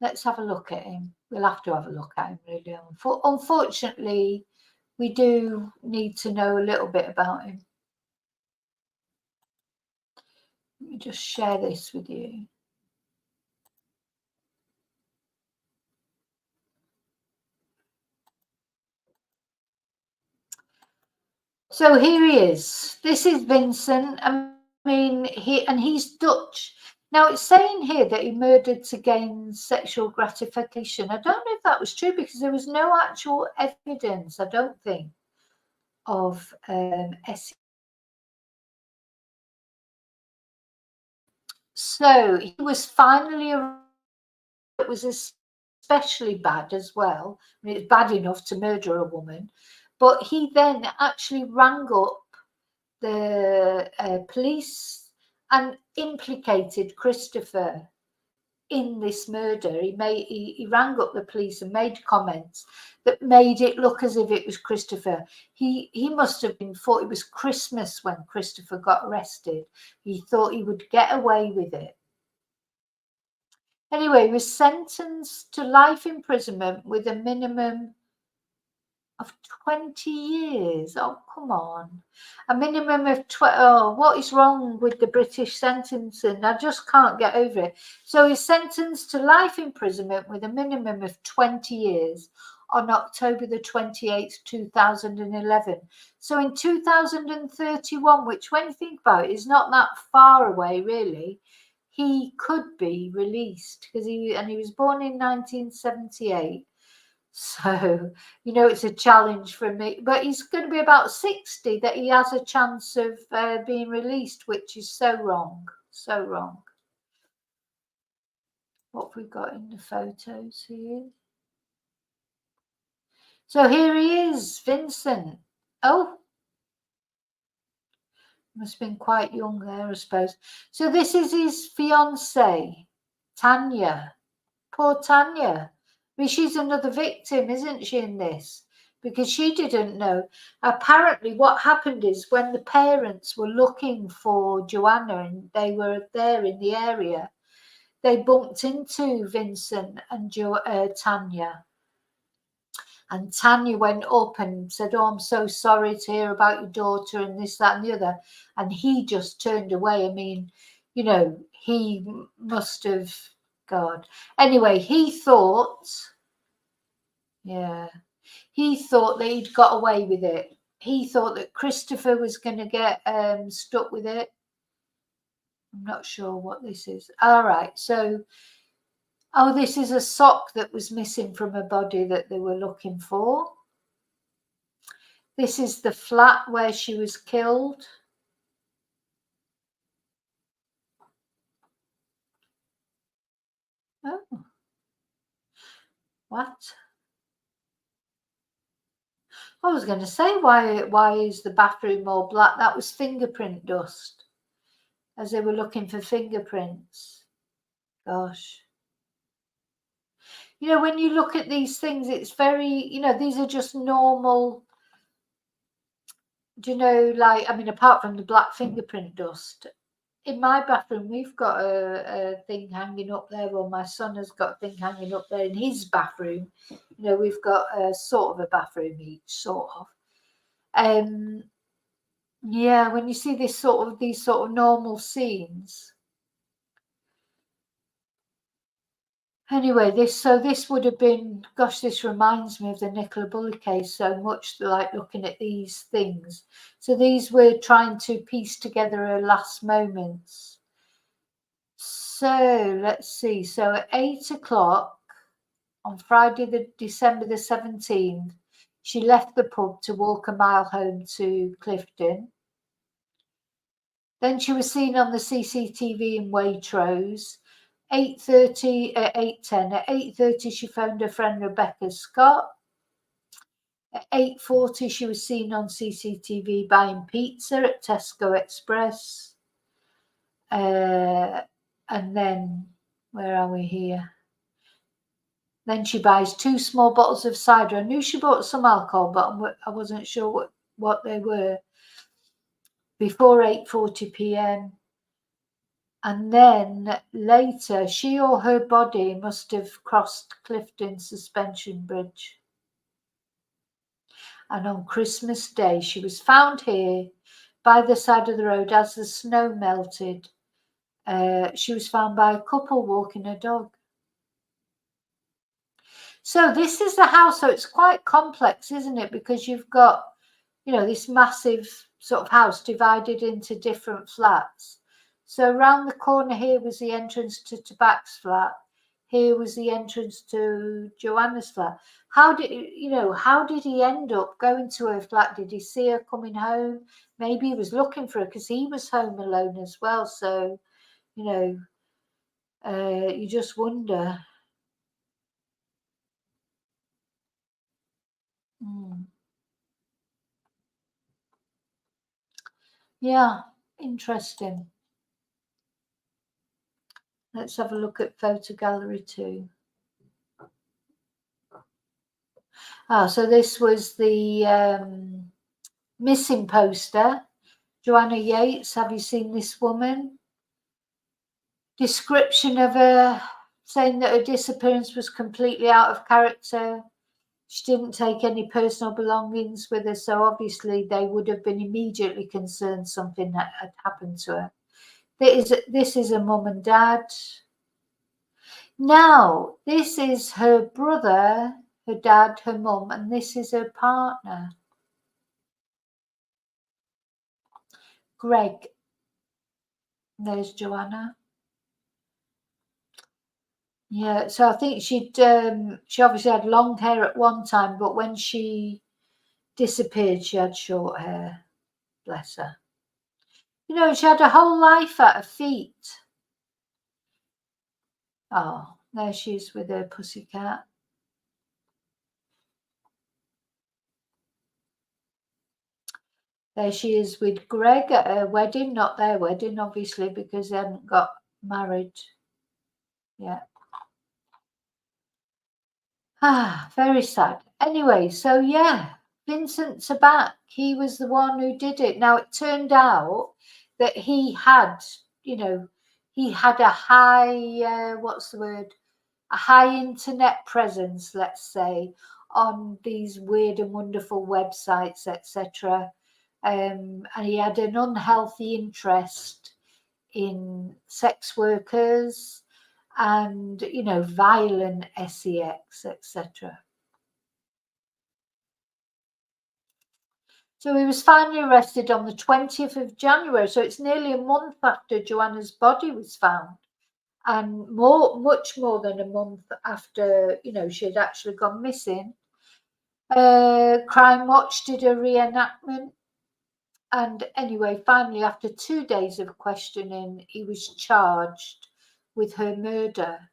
Let's have a look at him. We'll have to have a look at him, really. Unfortunately, we do need to know a little bit about him. Let me just share this with you. So here he is. This is Vincent. I mean, he's Dutch. Now, it's saying here that he murdered to gain sexual gratification. I don't know if that was true because there was no actual evidence, I don't think, of So he was finally arrested. It was especially bad as well. I mean, it's bad enough to murder a woman, but he then actually rang up the police and implicated Christopher in this murder. He rang up the police and made comments that made it look as if it was Christopher. He must have thought it was Christmas when Christopher got arrested. He thought he would get away with it. Anyway, he was sentenced to life imprisonment with a minimum of 20 years. Oh, come on. A minimum of 12. Oh, what is wrong with the British sentencing? I just can't get over it. So he's sentenced to life imprisonment with a minimum of 20 years on October the 28th, 2011. So in 2031, which when you think about it, is not that far away, really, he could be released because he was born in 1978. So, you know, it's a challenge for me, but he's going to be about 60 that he has a chance of being released, which is so wrong, so wrong. What have we got in the photos here? So here he is, Vincent. Oh, must have been quite young there, I suppose. So this is his fiancée, Tanya. Poor Tanya. I mean, she's another victim, isn't she, in this? Because she didn't know. Apparently, what happened is when the parents were looking for Joanna and they were there in the area, they bumped into Vincent and Tanya. And Tanya went up and said, "Oh, I'm so sorry to hear about your daughter and this, that, and the other." And he just turned away. I mean, you know, he must have... God. Anyway, he thought that he'd got away with it. He thought that Christopher was going to get stuck with it. I'm not sure what this is. All right. So, this is a sock that was missing from her body that they were looking for. This is the flat where she was killed. Oh. What? I was going to say, why is the bathroom all black? That was fingerprint dust, as they were looking for fingerprints. Gosh. You know, when you look at these things, it's very, you know, these are just normal, do you know, like, I mean, apart from the black fingerprint dust, in my bathroom, we've got a thing hanging up there, or my son has got a thing hanging up there in his bathroom. You know, we've got a sort of a bathroom each, sort of. Yeah, when you see these sort of normal scenes. Anyway, this would have been, gosh, this reminds me of the Nicola Bulley case so much, like looking at these things. So these were trying to piece together her last moments. So let's see. So at 8 o'clock on Friday, December the 17th, she left the pub to walk a mile home to Clifton. Then she was seen on the CCTV in Waitrose. 8:30 at 8:10. At 8:30, she phoned her friend Rebecca Scott. At 8:40, she was seen on CCTV buying pizza at Tesco Express. And then, where are we here? Then she buys 2 small bottles of cider. I knew she bought some alcohol, but I wasn't sure what they were. Before 8:40 p.m. And then later, she or her body must have crossed Clifton Suspension Bridge. And on Christmas Day, she was found here by the side of the road as the snow melted. She was found by a couple walking a dog. So this is the house. So it's quite complex, isn't it? Because you've got, this massive sort of house divided into different flats. So around the corner here was the entrance to Tabak's flat. Here was the entrance to Joanna's flat. How did he end up going to her flat? Did he see her coming home? Maybe he was looking for her because he was home alone as well. So, you just wonder. Yeah, interesting. Let's have a look at photo gallery 2. So this was the missing poster. Joanna Yeates, have you seen this woman? Description of her, saying that her disappearance was completely out of character. She didn't take any personal belongings with her, so obviously they would have been immediately concerned something had happened to her. This is a mum and dad. Now, this is her brother, her dad, her mum, and this is her partner, Greg. There's Joanna. Yeah, so I think she obviously had long hair at one time, but when she disappeared, she had short hair. Bless her. She had a whole life at her feet. Oh, there she is with her pussycat. There she is with Greg at her wedding, not their wedding, obviously, because they hadn't got married. Yeah. Very sad. Anyway, so yeah, Vincent Tabak, he was the one who did it. Now, it turned out that he had a high, a high internet presence, let's say, on these weird and wonderful websites, etc. And he had an unhealthy interest in sex workers and, violent sex, etc. So he was finally arrested on the 20th of January. So it's nearly a month after Joanna's body was found, and much more than a month after, she had actually gone missing. Crime Watch did a reenactment. And anyway, finally, after 2 days of questioning, he was charged with her murder.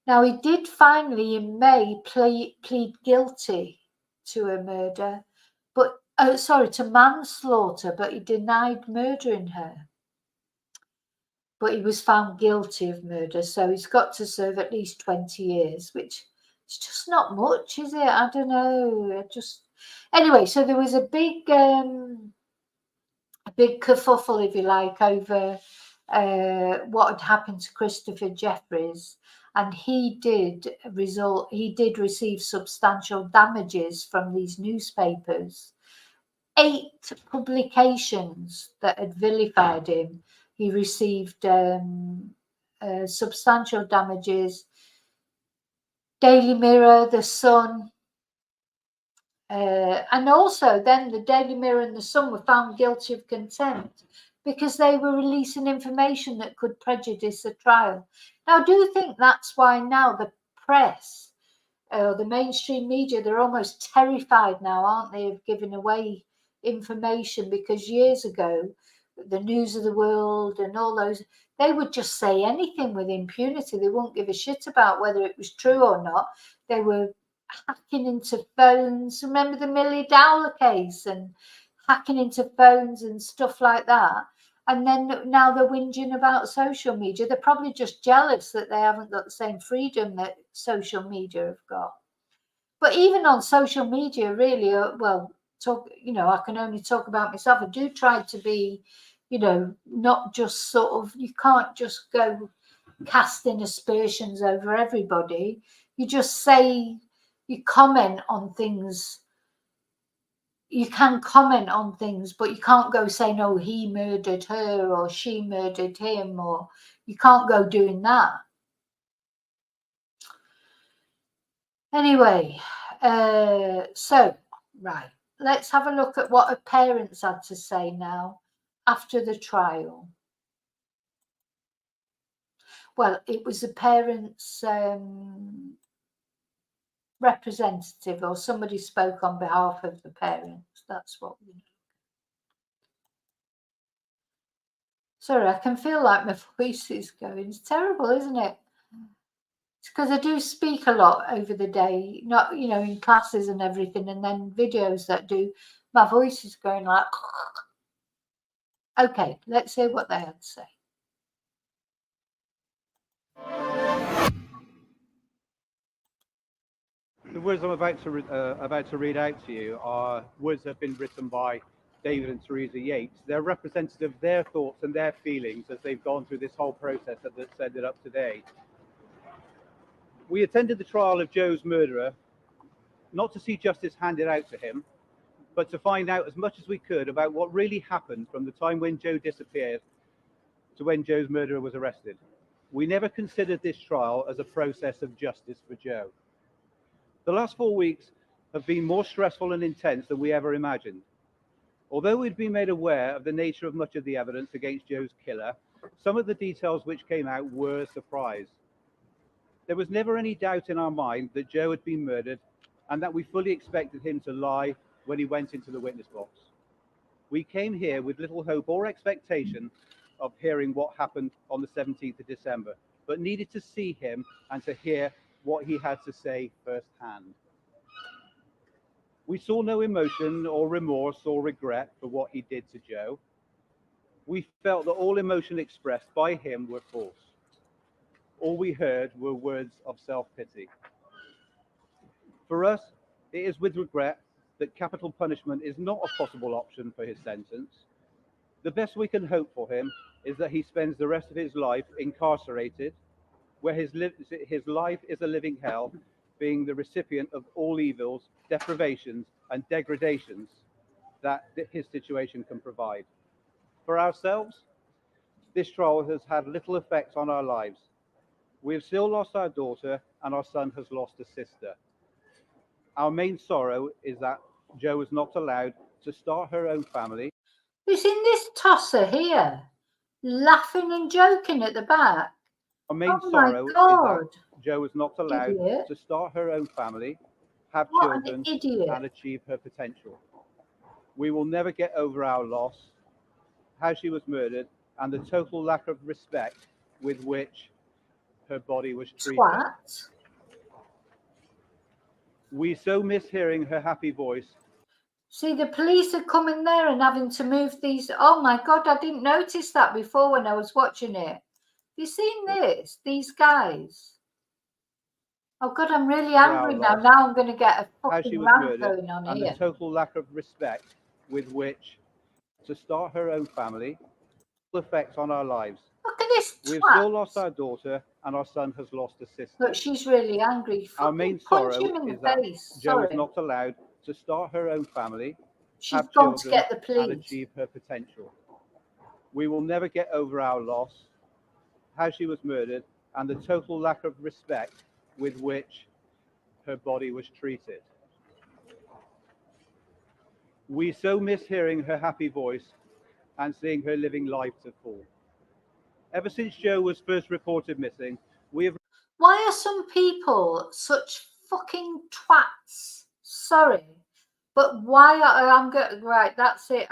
Now, he did finally in May plead guilty to her murder, but to manslaughter, but he denied murdering her. But he was found guilty of murder, so he's got to serve at least 20 years, which is just not much, is it? I don't know. Anyway, so there was a big kerfuffle, if you like, over what had happened to Christopher Jeffries, and he did receive substantial damages from these newspapers. 8 publications that had vilified him. He received substantial damages. Daily Mirror, The Sun, and also then the Daily Mirror and The Sun were found guilty of contempt because they were releasing information that could prejudice the trial. Now, I do think that's why now the press, the mainstream media, they're almost terrified now, aren't they, of giving away information, because years ago, the News of the World and all those, they would just say anything with impunity. They wouldn't give a shit about whether it was true or not. They were hacking into phones. Remember the Millie Dowler case, and hacking into phones and stuff like that. And then now they're whinging about social media. They're probably just jealous that they haven't got the same freedom that social media have got. But even on social media, really, well, I can only talk about myself. I do try to be, not just sort of, you can't just go casting aspersions over everybody. You just say, you comment on things. You can comment on things, but you can't go saying, oh, he murdered her or she murdered him, or you can't go doing that. Anyway, so, right, let's have a look at what her parents had to say now after the trial. Well, it was the parents' representative, or somebody spoke on behalf of the parents. That's what we know. Sorry, I can feel like my voice is going. It's terrible, isn't it? It's because I do speak a lot over the day, not, in classes and everything, and then videos that do, my voice is going like. Okay, let's hear what they had to say. The words I'm about to read out to you are words that have been written by David and Teresa Yeates. They're representative of their thoughts and their feelings as they've gone through this whole process that's ended up today. We attended the trial of Joe's murderer, not to see justice handed out to him, but to find out as much as we could about what really happened from the time when Joe disappeared to when Joe's murderer was arrested. We never considered this trial as a process of justice for Joe. The last 4 weeks have been more stressful and intense than we ever imagined. Although we'd been made aware of the nature of much of the evidence against Joe's killer, some of the details which came out were a surprise. There was never any doubt in our mind that Joe had been murdered, and that we fully expected him to lie when he went into the witness box. We came here with little hope or expectation of hearing what happened on the 17th of December, but needed to see him and to hear what he had to say firsthand. We saw no emotion or remorse or regret for what he did to Joe. We felt that all emotion expressed by him were false. All we heard were words of self-pity. For us, it is with regret that capital punishment is not a possible option for his sentence. The best we can hope for him is that he spends the rest of his life incarcerated, where his life is a living hell, being the recipient of all evils, deprivations, and degradations that his situation can provide. For ourselves, this trial has had little effect on our lives. We have still lost our daughter, and our son has lost a sister. Our main sorrow is that Jo was not allowed to start her own family. Who's in this tosser here, laughing and joking at the back? Our main sorrow is that Jo was not allowed to start her own family, have children, and achieve her potential. We will never get over our loss, how she was murdered, and the total lack of respect with which her body was treated. Twat. We so miss hearing her happy voice. See, the police are coming there and having to move these. Oh my God, I didn't notice that before when I was watching it. Have you seen this? These guys. Oh God, I'm really angry now. Now I'm going to get a fucking rant going on and here. And the total lack of respect with which to start her own family will affect on our lives. Look at this twat. We've still lost our daughter, and our son has lost a sister. Look, she's really angry. Our main sorrow is that Jo is not allowed to start her own family, She's have gone to children, get the and police. achieve her potential. We will never get over our loss, how she was murdered, and the total lack of respect with which her body was treated. We so miss hearing her happy voice and seeing her living life to full. Ever since Jo was first reported missing, we have... Why are some people such fucking twats? Sorry, but why are I'm going right? That's it.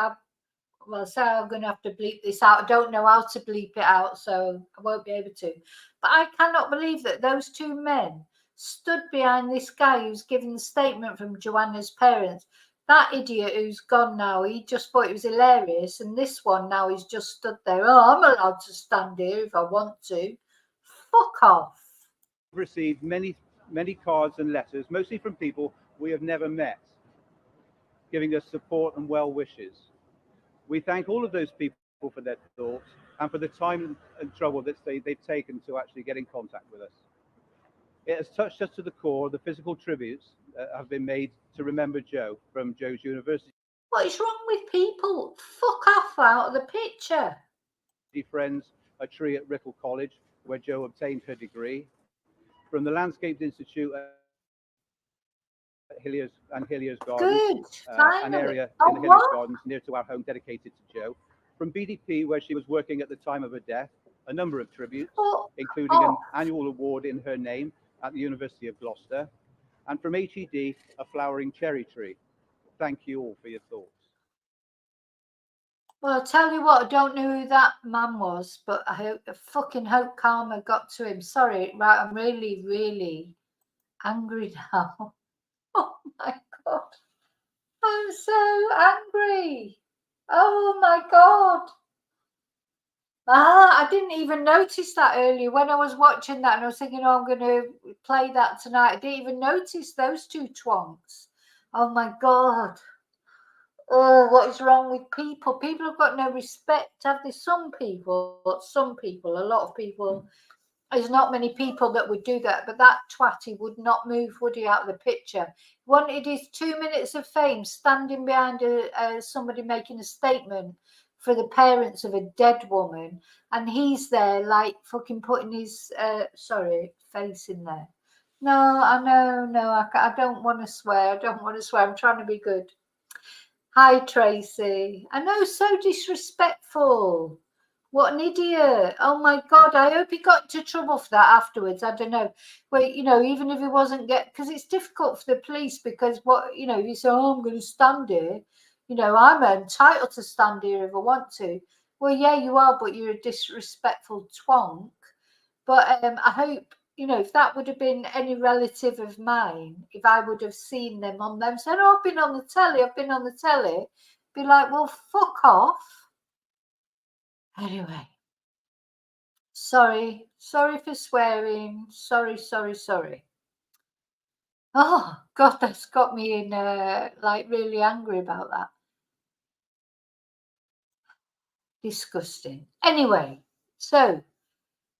Well, so I'm going to have to bleep this out. I don't know how to bleep it out, so I won't be able to. But I cannot believe that those two men stood behind this guy who's given the statement from Joanna's parents. That idiot who's gone now, he just thought it was hilarious. And this one now, he's just stood there. Oh, I'm allowed to stand here if I want to. Fuck off. Received many cards and letters, mostly from people we have never met, giving us support and well wishes. We thank all of those people for their thoughts and for the time and trouble that they've taken to actually get in contact with us. It has touched us to the core. The physical tributes have been made to remember Jo from Jo's University What is wrong with people? Fuck off out of the picture. friends, a tree at Rickle College, where Jo obtained her degree, from the Landscapes Institute at Hilliers Gardens, Good, an area oh, in the Hilliers what? Gardens near to our home dedicated to Jo, from BDP, where she was working at the time of her death, a number of tributes, including an annual award in her name at the University of Gloucester, and from HED, a flowering cherry tree. Thank you all for your thoughts. Well, I'll tell you what, I don't know who that man was, but I fucking hope karma got to him. Sorry, right, I'm really, really angry now. Oh my God. I'm so angry. Oh my God. I didn't even notice that earlier when I was watching that and I was thinking, oh, I'm going to play that tonight. I didn't even notice those two twonks. Oh my God. Oh, what is wrong with people? People have got no respect, have they? Some people, a lot of people. There's not many people that would do that, but that twatty would not move, would he, out of the picture? He wanted his 2 minutes of fame standing behind somebody making a statement for the parents of a dead woman, and he's there like fucking putting his face in there. No, I know, no, I don't want to swear. I don't want to swear. I'm trying to be good. Hi, Tracy. I know, so disrespectful. What an idiot. Oh, my God. I hope he got into trouble for that afterwards. I don't know. Well, you know, even if he wasn't because it's difficult for the police because if you say, oh, I'm going to stand here, I'm entitled to stand here if I want to. Well, yeah, you are, but you're a disrespectful twonk. But I hope, if that would have been any relative of mine, if I would have seen them on them, said, oh, I've been on the telly, be like, well, fuck off. Anyway, sorry for swearing. Sorry. Oh, God, that's got me in, really angry about that. Disgusting. Anyway, so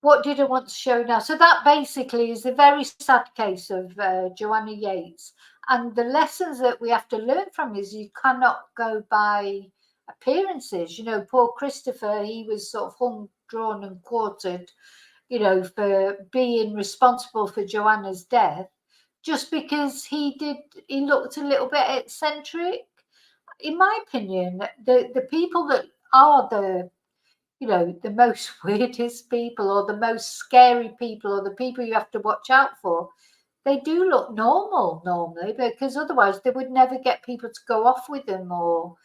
what did I want to show now? So that basically is the very sad case of Joanna Yeates. And the lessons that we have to learn from is you cannot go by appearances. Poor Christopher, he was sort of hung, drawn and quartered, for being responsible for Joanna's death, just because he looked a little bit eccentric. In my opinion, the people that are the most weirdest people or the most scary people or the people you have to watch out for, they do look normal normally, because otherwise they would never get people to go off with them, or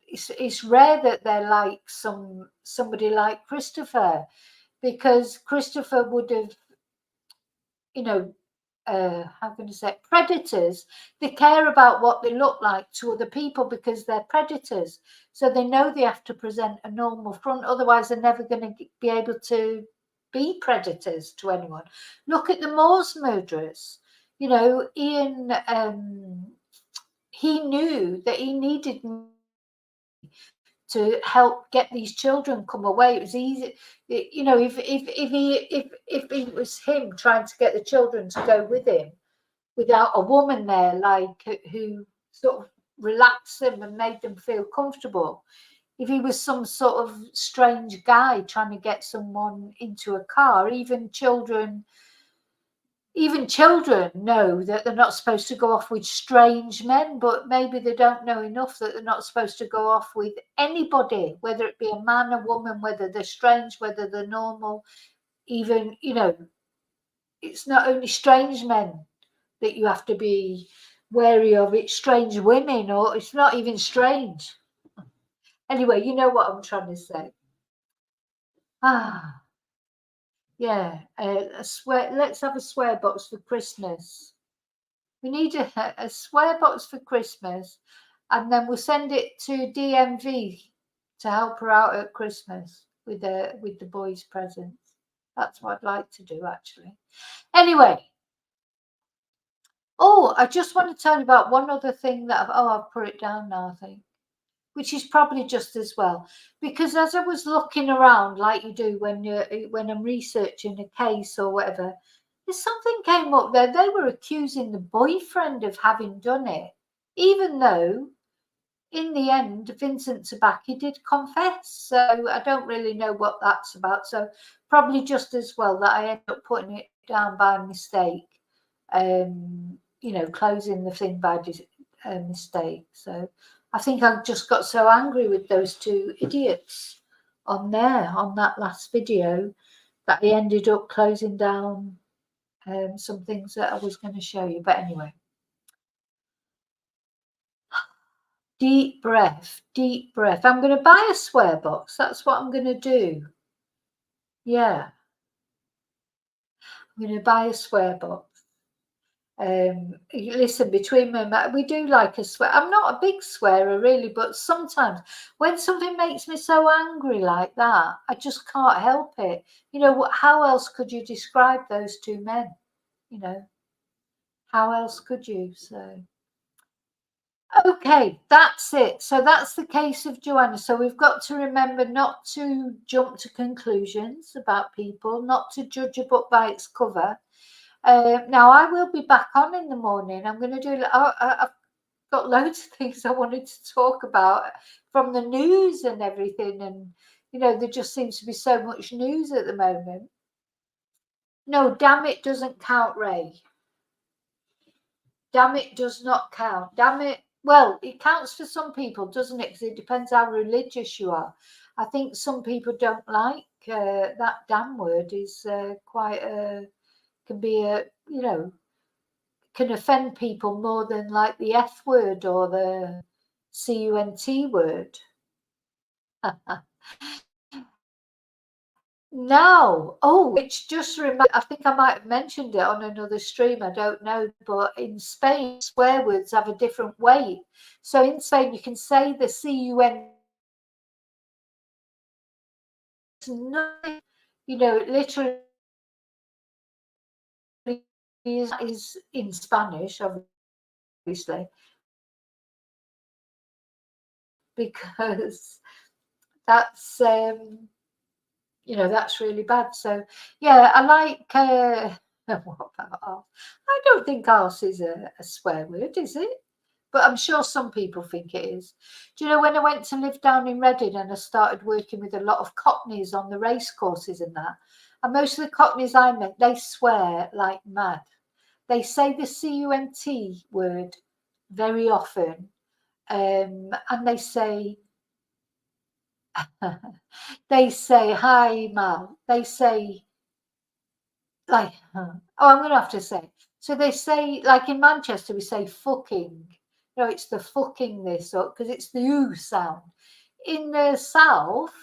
it's rare that they're like somebody like Christopher, because Christopher would have how can I say, predators, they care about what they look like to other people because they're predators. So they know they have to present a normal front, otherwise they're never going to be able to be predators to anyone. Look at the Moors murderers. Ian, he knew that he needed to help get these children come away. It was easy, if it was him trying to get the children to go with him without a woman there, like who sort of relaxed them and made them feel comfortable. If he was some sort of strange guy trying to get someone into a car, even children know that they're not supposed to go off with strange men, but maybe they don't know enough that they're not supposed to go off with anybody, whether it be a man, a woman, whether they're strange, whether they're normal. Even, you know, it's not only strange men that you have to be wary of, it's strange women, or it's not even strange. Anyway, you know what I'm trying to say. Yeah, let's have a swear box for Christmas. We need a swear box for Christmas, and then we'll send it to DMV to help her out at Christmas with the boys' presents. That's what I'd like to do, actually. Anyway, I just want to tell you about one other thing that I've put it down now, I think, which is probably just as well, because as I was looking around, like you do when I'm researching a case or whatever, something came up there. They were accusing the boyfriend of having done it, even though in the end Vincent Tabak did confess. So I don't really know what that's about. So probably just as well that I end up putting it down by mistake, you know, closing the thing by mistake. So I think I just got so angry with those two idiots on that last video that I ended up closing down some things that I was going to show you. But anyway, deep breath, deep breath. I'm going to buy a swear box. That's what I'm going to do. Yeah, I'm going to buy a swear box. Listen, between me and we do like a swear. I'm not a big swearer really, but sometimes when something makes me so angry like that, I just can't help it. You know, how else could you describe those two men? You know, how else could you? So okay, that's it. So that's the case of Joanna. So we've got to remember not to jump to conclusions about people, not to judge a book by its cover. Now I will be back on in the morning. I'm going to do. I've got loads of things I wanted to talk about from the news and everything, and you know there just seems to be so much news at the moment. No, damn it, doesn't count, Ray. Damn it does not count. Damn it. Well, it counts for some people, doesn't it? Because it depends how religious you are. I think some people don't like that damn word. Is quite can be a, you know, can offend people more than like the F word or the CUNT word. Now, which just reminds, I think I might have mentioned it on another stream, I don't know, but in Spain, swear words have a different weight. So in Spain, you can say the CUN, you know, it literally is in Spanish, obviously, because that's you know, that's really bad. So yeah, I like what about arse? I don't think arse is a swear word, is it? But I'm sure some people think it is. Do you know, when I went to live down in Reading and I started working with a lot of Cockneys on the race courses and that, and most of the Cockneys I met, they swear like mad. They say the CUNT word very often, and they say hi, Mal. They say like, I'm going to have to say. So they say, like in Manchester, we say fucking. No, it's the fucking this, because it's the oo sound. In the south,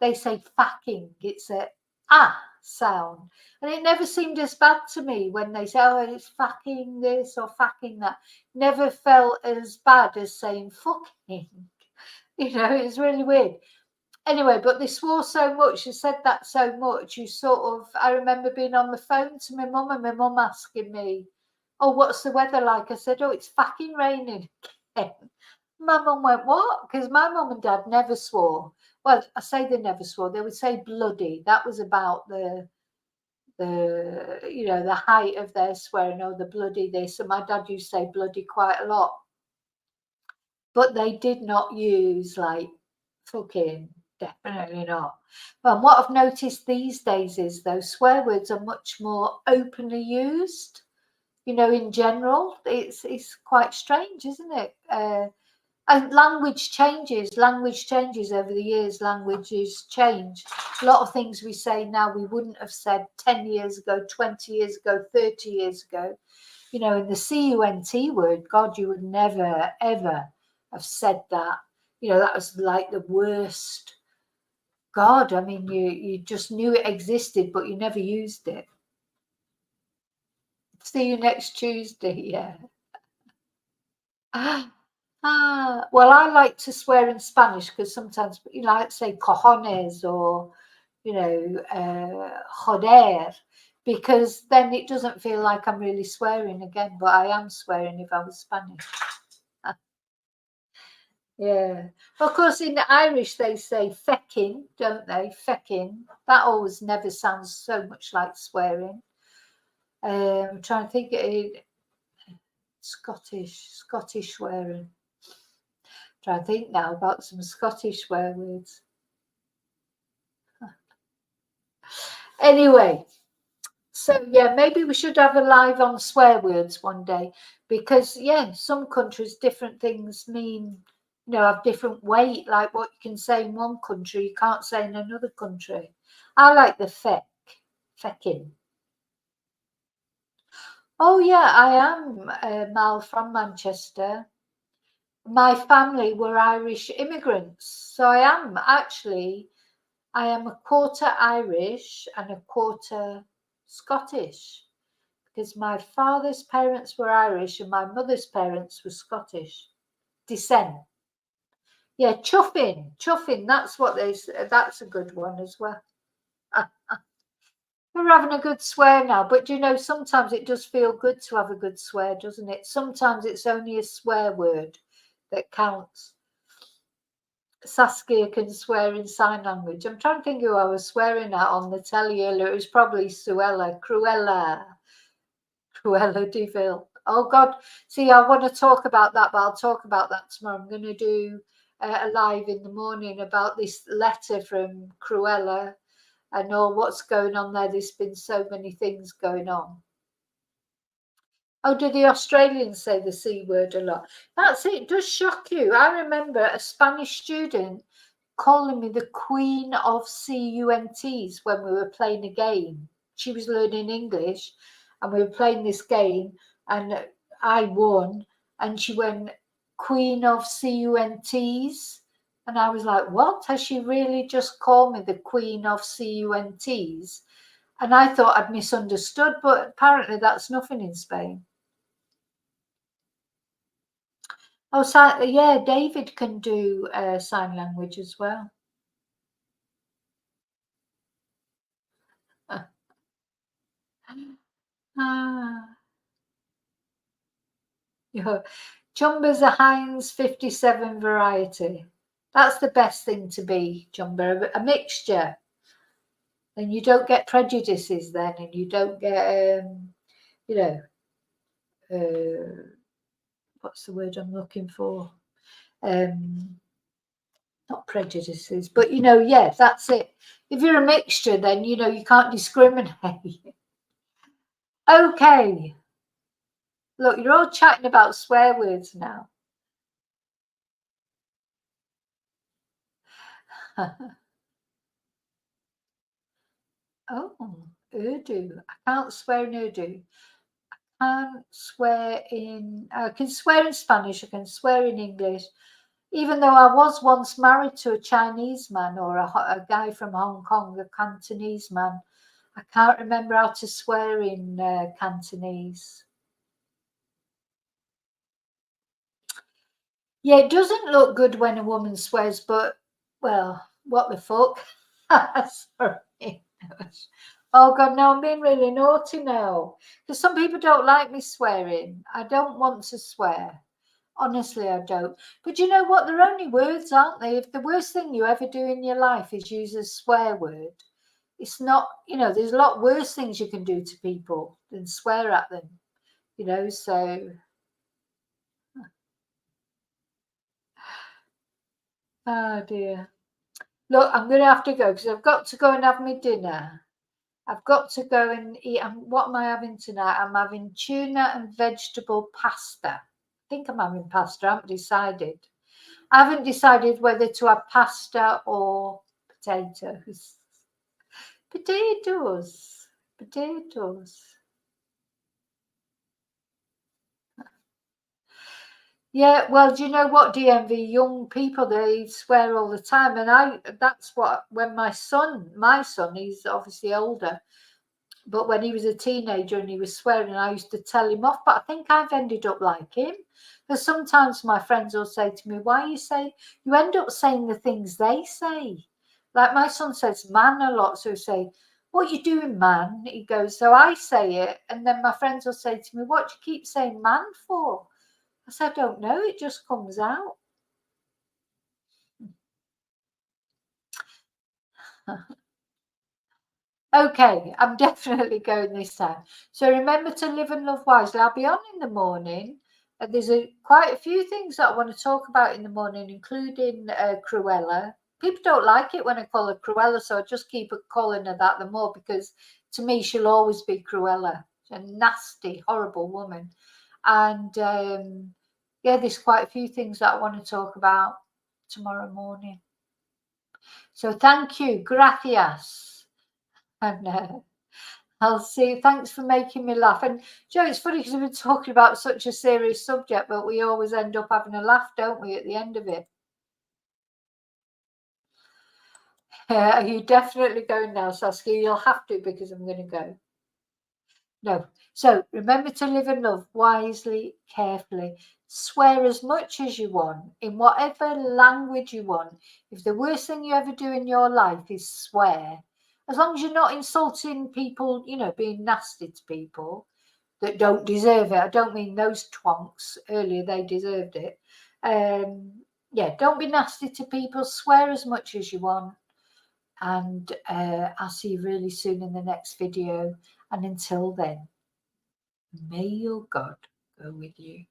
they say fucking. It's a sound. And it never seemed as bad to me when they say, it's fucking this or fucking that. Never felt as bad as saying fucking. You know, it's really weird. Anyway, but they swore so much, you said that so much, you sort of, I remember being on the phone to my mum and my mum asking me, what's the weather like? I said, it's fucking raining again. My mum went, what? Because my mum and dad never swore. Well, I say they never swore. They would say bloody. That was about the you know, the height of their swearing, the bloody this. And my dad used to say bloody quite a lot. but they did not use like fucking, definitely not. Well, what I've noticed these days is those swear words are much more openly used. You know, in general, it's quite strange, isn't it? And language changes over the years. Languages change. A lot of things we say now we wouldn't have said 10 years ago, 20 years ago, 30 years ago. You know, in the CUNT word, God, you would never, ever have said that. You know, that was like the worst. God, I mean, you just knew it existed, but you never used it. See you next Tuesday, yeah. Well, I like to swear in Spanish because sometimes, you know, I'd say cojones or, you know, joder, because then it doesn't feel like I'm really swearing again, but I am swearing if I was Spanish. Yeah. Of course, in Irish, they say feckin', don't they? Feckin'. That always never sounds so much like swearing. I'm trying to think of it. Scottish swearing. Trying to think now about some Scottish swear words. Anyway, so yeah, maybe we should have a live on swear words one day, because yeah, some countries different things mean, you know, have different weight. Like what you can say in one country, you can't say in another country. I like the feckin'. Oh yeah, I am Mal from Manchester. My family were Irish immigrants, so I am a quarter Irish and a quarter Scottish, because my father's parents were Irish and my mother's parents were Scottish descent. Yeah, chuffing, that's what that's a good one as well. We're having a good swear now, but you know, sometimes it does feel good to have a good swear, doesn't it? Sometimes it's only a swear word that counts. Saskia can swear in sign language. I'm trying to think who I was swearing at on the telly earlier. It was probably Cruella Deville. Oh God, see, I want to talk about that, but I'll talk about that tomorrow. I'm going to do a live in the morning about this letter from Cruella and all what's going on there. There's been so many things going on. Oh, do the Australians say the C word a lot? That's it. It does shock you. I remember a Spanish student calling me the Queen of CUNTs when we were playing a game. She was learning English and we were playing this game and I won. And she went, Queen of CUNTs. And I was like, what? Has she really just called me the Queen of CUNTs? And I thought I'd misunderstood, but apparently that's nothing in Spain. Oh, so, yeah, David can do sign language as well. Yeah. Jumba's a Heinz 57 variety. That's the best thing to be, Jumba, a mixture. Then you don't get prejudices then, and you don't get, you know, what's the word I'm looking for? Not prejudices, but you know, yeah, that's it. If you're a mixture, then you know you can't discriminate. Okay. Look, you're all chatting about swear words now. Oh, Urdu. I can't swear in Urdu. I can swear in Spanish, I can swear in English. Even though I was once married to a Chinese man or a guy from Hong Kong, a Cantonese man, I can't remember how to swear in Cantonese. Yeah, it doesn't look good when a woman swears, but, well, what the fuck? Sorry. Oh, God, no, I'm being really naughty now. Because some people don't like me swearing. I don't want to swear. Honestly, I don't. But you know what? They're only words, aren't they? If the worst thing you ever do in your life is use a swear word, it's not, you know, there's a lot worse things you can do to people than swear at them, you know, so... Oh dear. Look, I'm going to have to go because I've got to go and have my dinner. I've got to go and eat. What am I having tonight? I'm having tuna and vegetable pasta. I think I'm having pasta. I haven't decided. I haven't decided whether to have pasta or potatoes. Potatoes. Potatoes. Yeah, well, do you know what, DMV? Young people, they swear all the time. And that's what, when my son, he's obviously older, but when he was a teenager and he was swearing, I used to tell him off. But I think I've ended up like him. Because sometimes my friends will say to me, why you end up saying the things they say. Like my son says man a lot. So he'll say, what you doing, man? He goes, so I say it. And then my friends will say to me, what do you keep saying man for? I said, I don't know. It just comes out. Okay, I'm definitely going this time. So remember to live and love wisely. I'll be on in the morning. There's quite a few things that I want to talk about in the morning, including Cruella. People don't like it when I call her Cruella, so I just keep calling her that the more, because to me, she'll always be Cruella. She's a nasty, horrible woman. And yeah, there's quite a few things that I want to talk about tomorrow morning. So thank you. Gracias. And I'll see. Thanks for making me laugh. And Joe, it's funny because we've been talking about such a serious subject, but we always end up having a laugh, don't we, at the end of it? Are you definitely going now, Saskia? You'll have to, because I'm going to go. No. So remember to live and love wisely, carefully. Swear as much as you want, in whatever language you want. If the worst thing you ever do in your life is swear, as long as you're not insulting people, being nasty to people that don't deserve it. I don't mean those twonks earlier, they deserved it. Yeah, don't be nasty to people. Swear as much as you want. And I'll see you really soon in the next video. And until then, may your God go with you.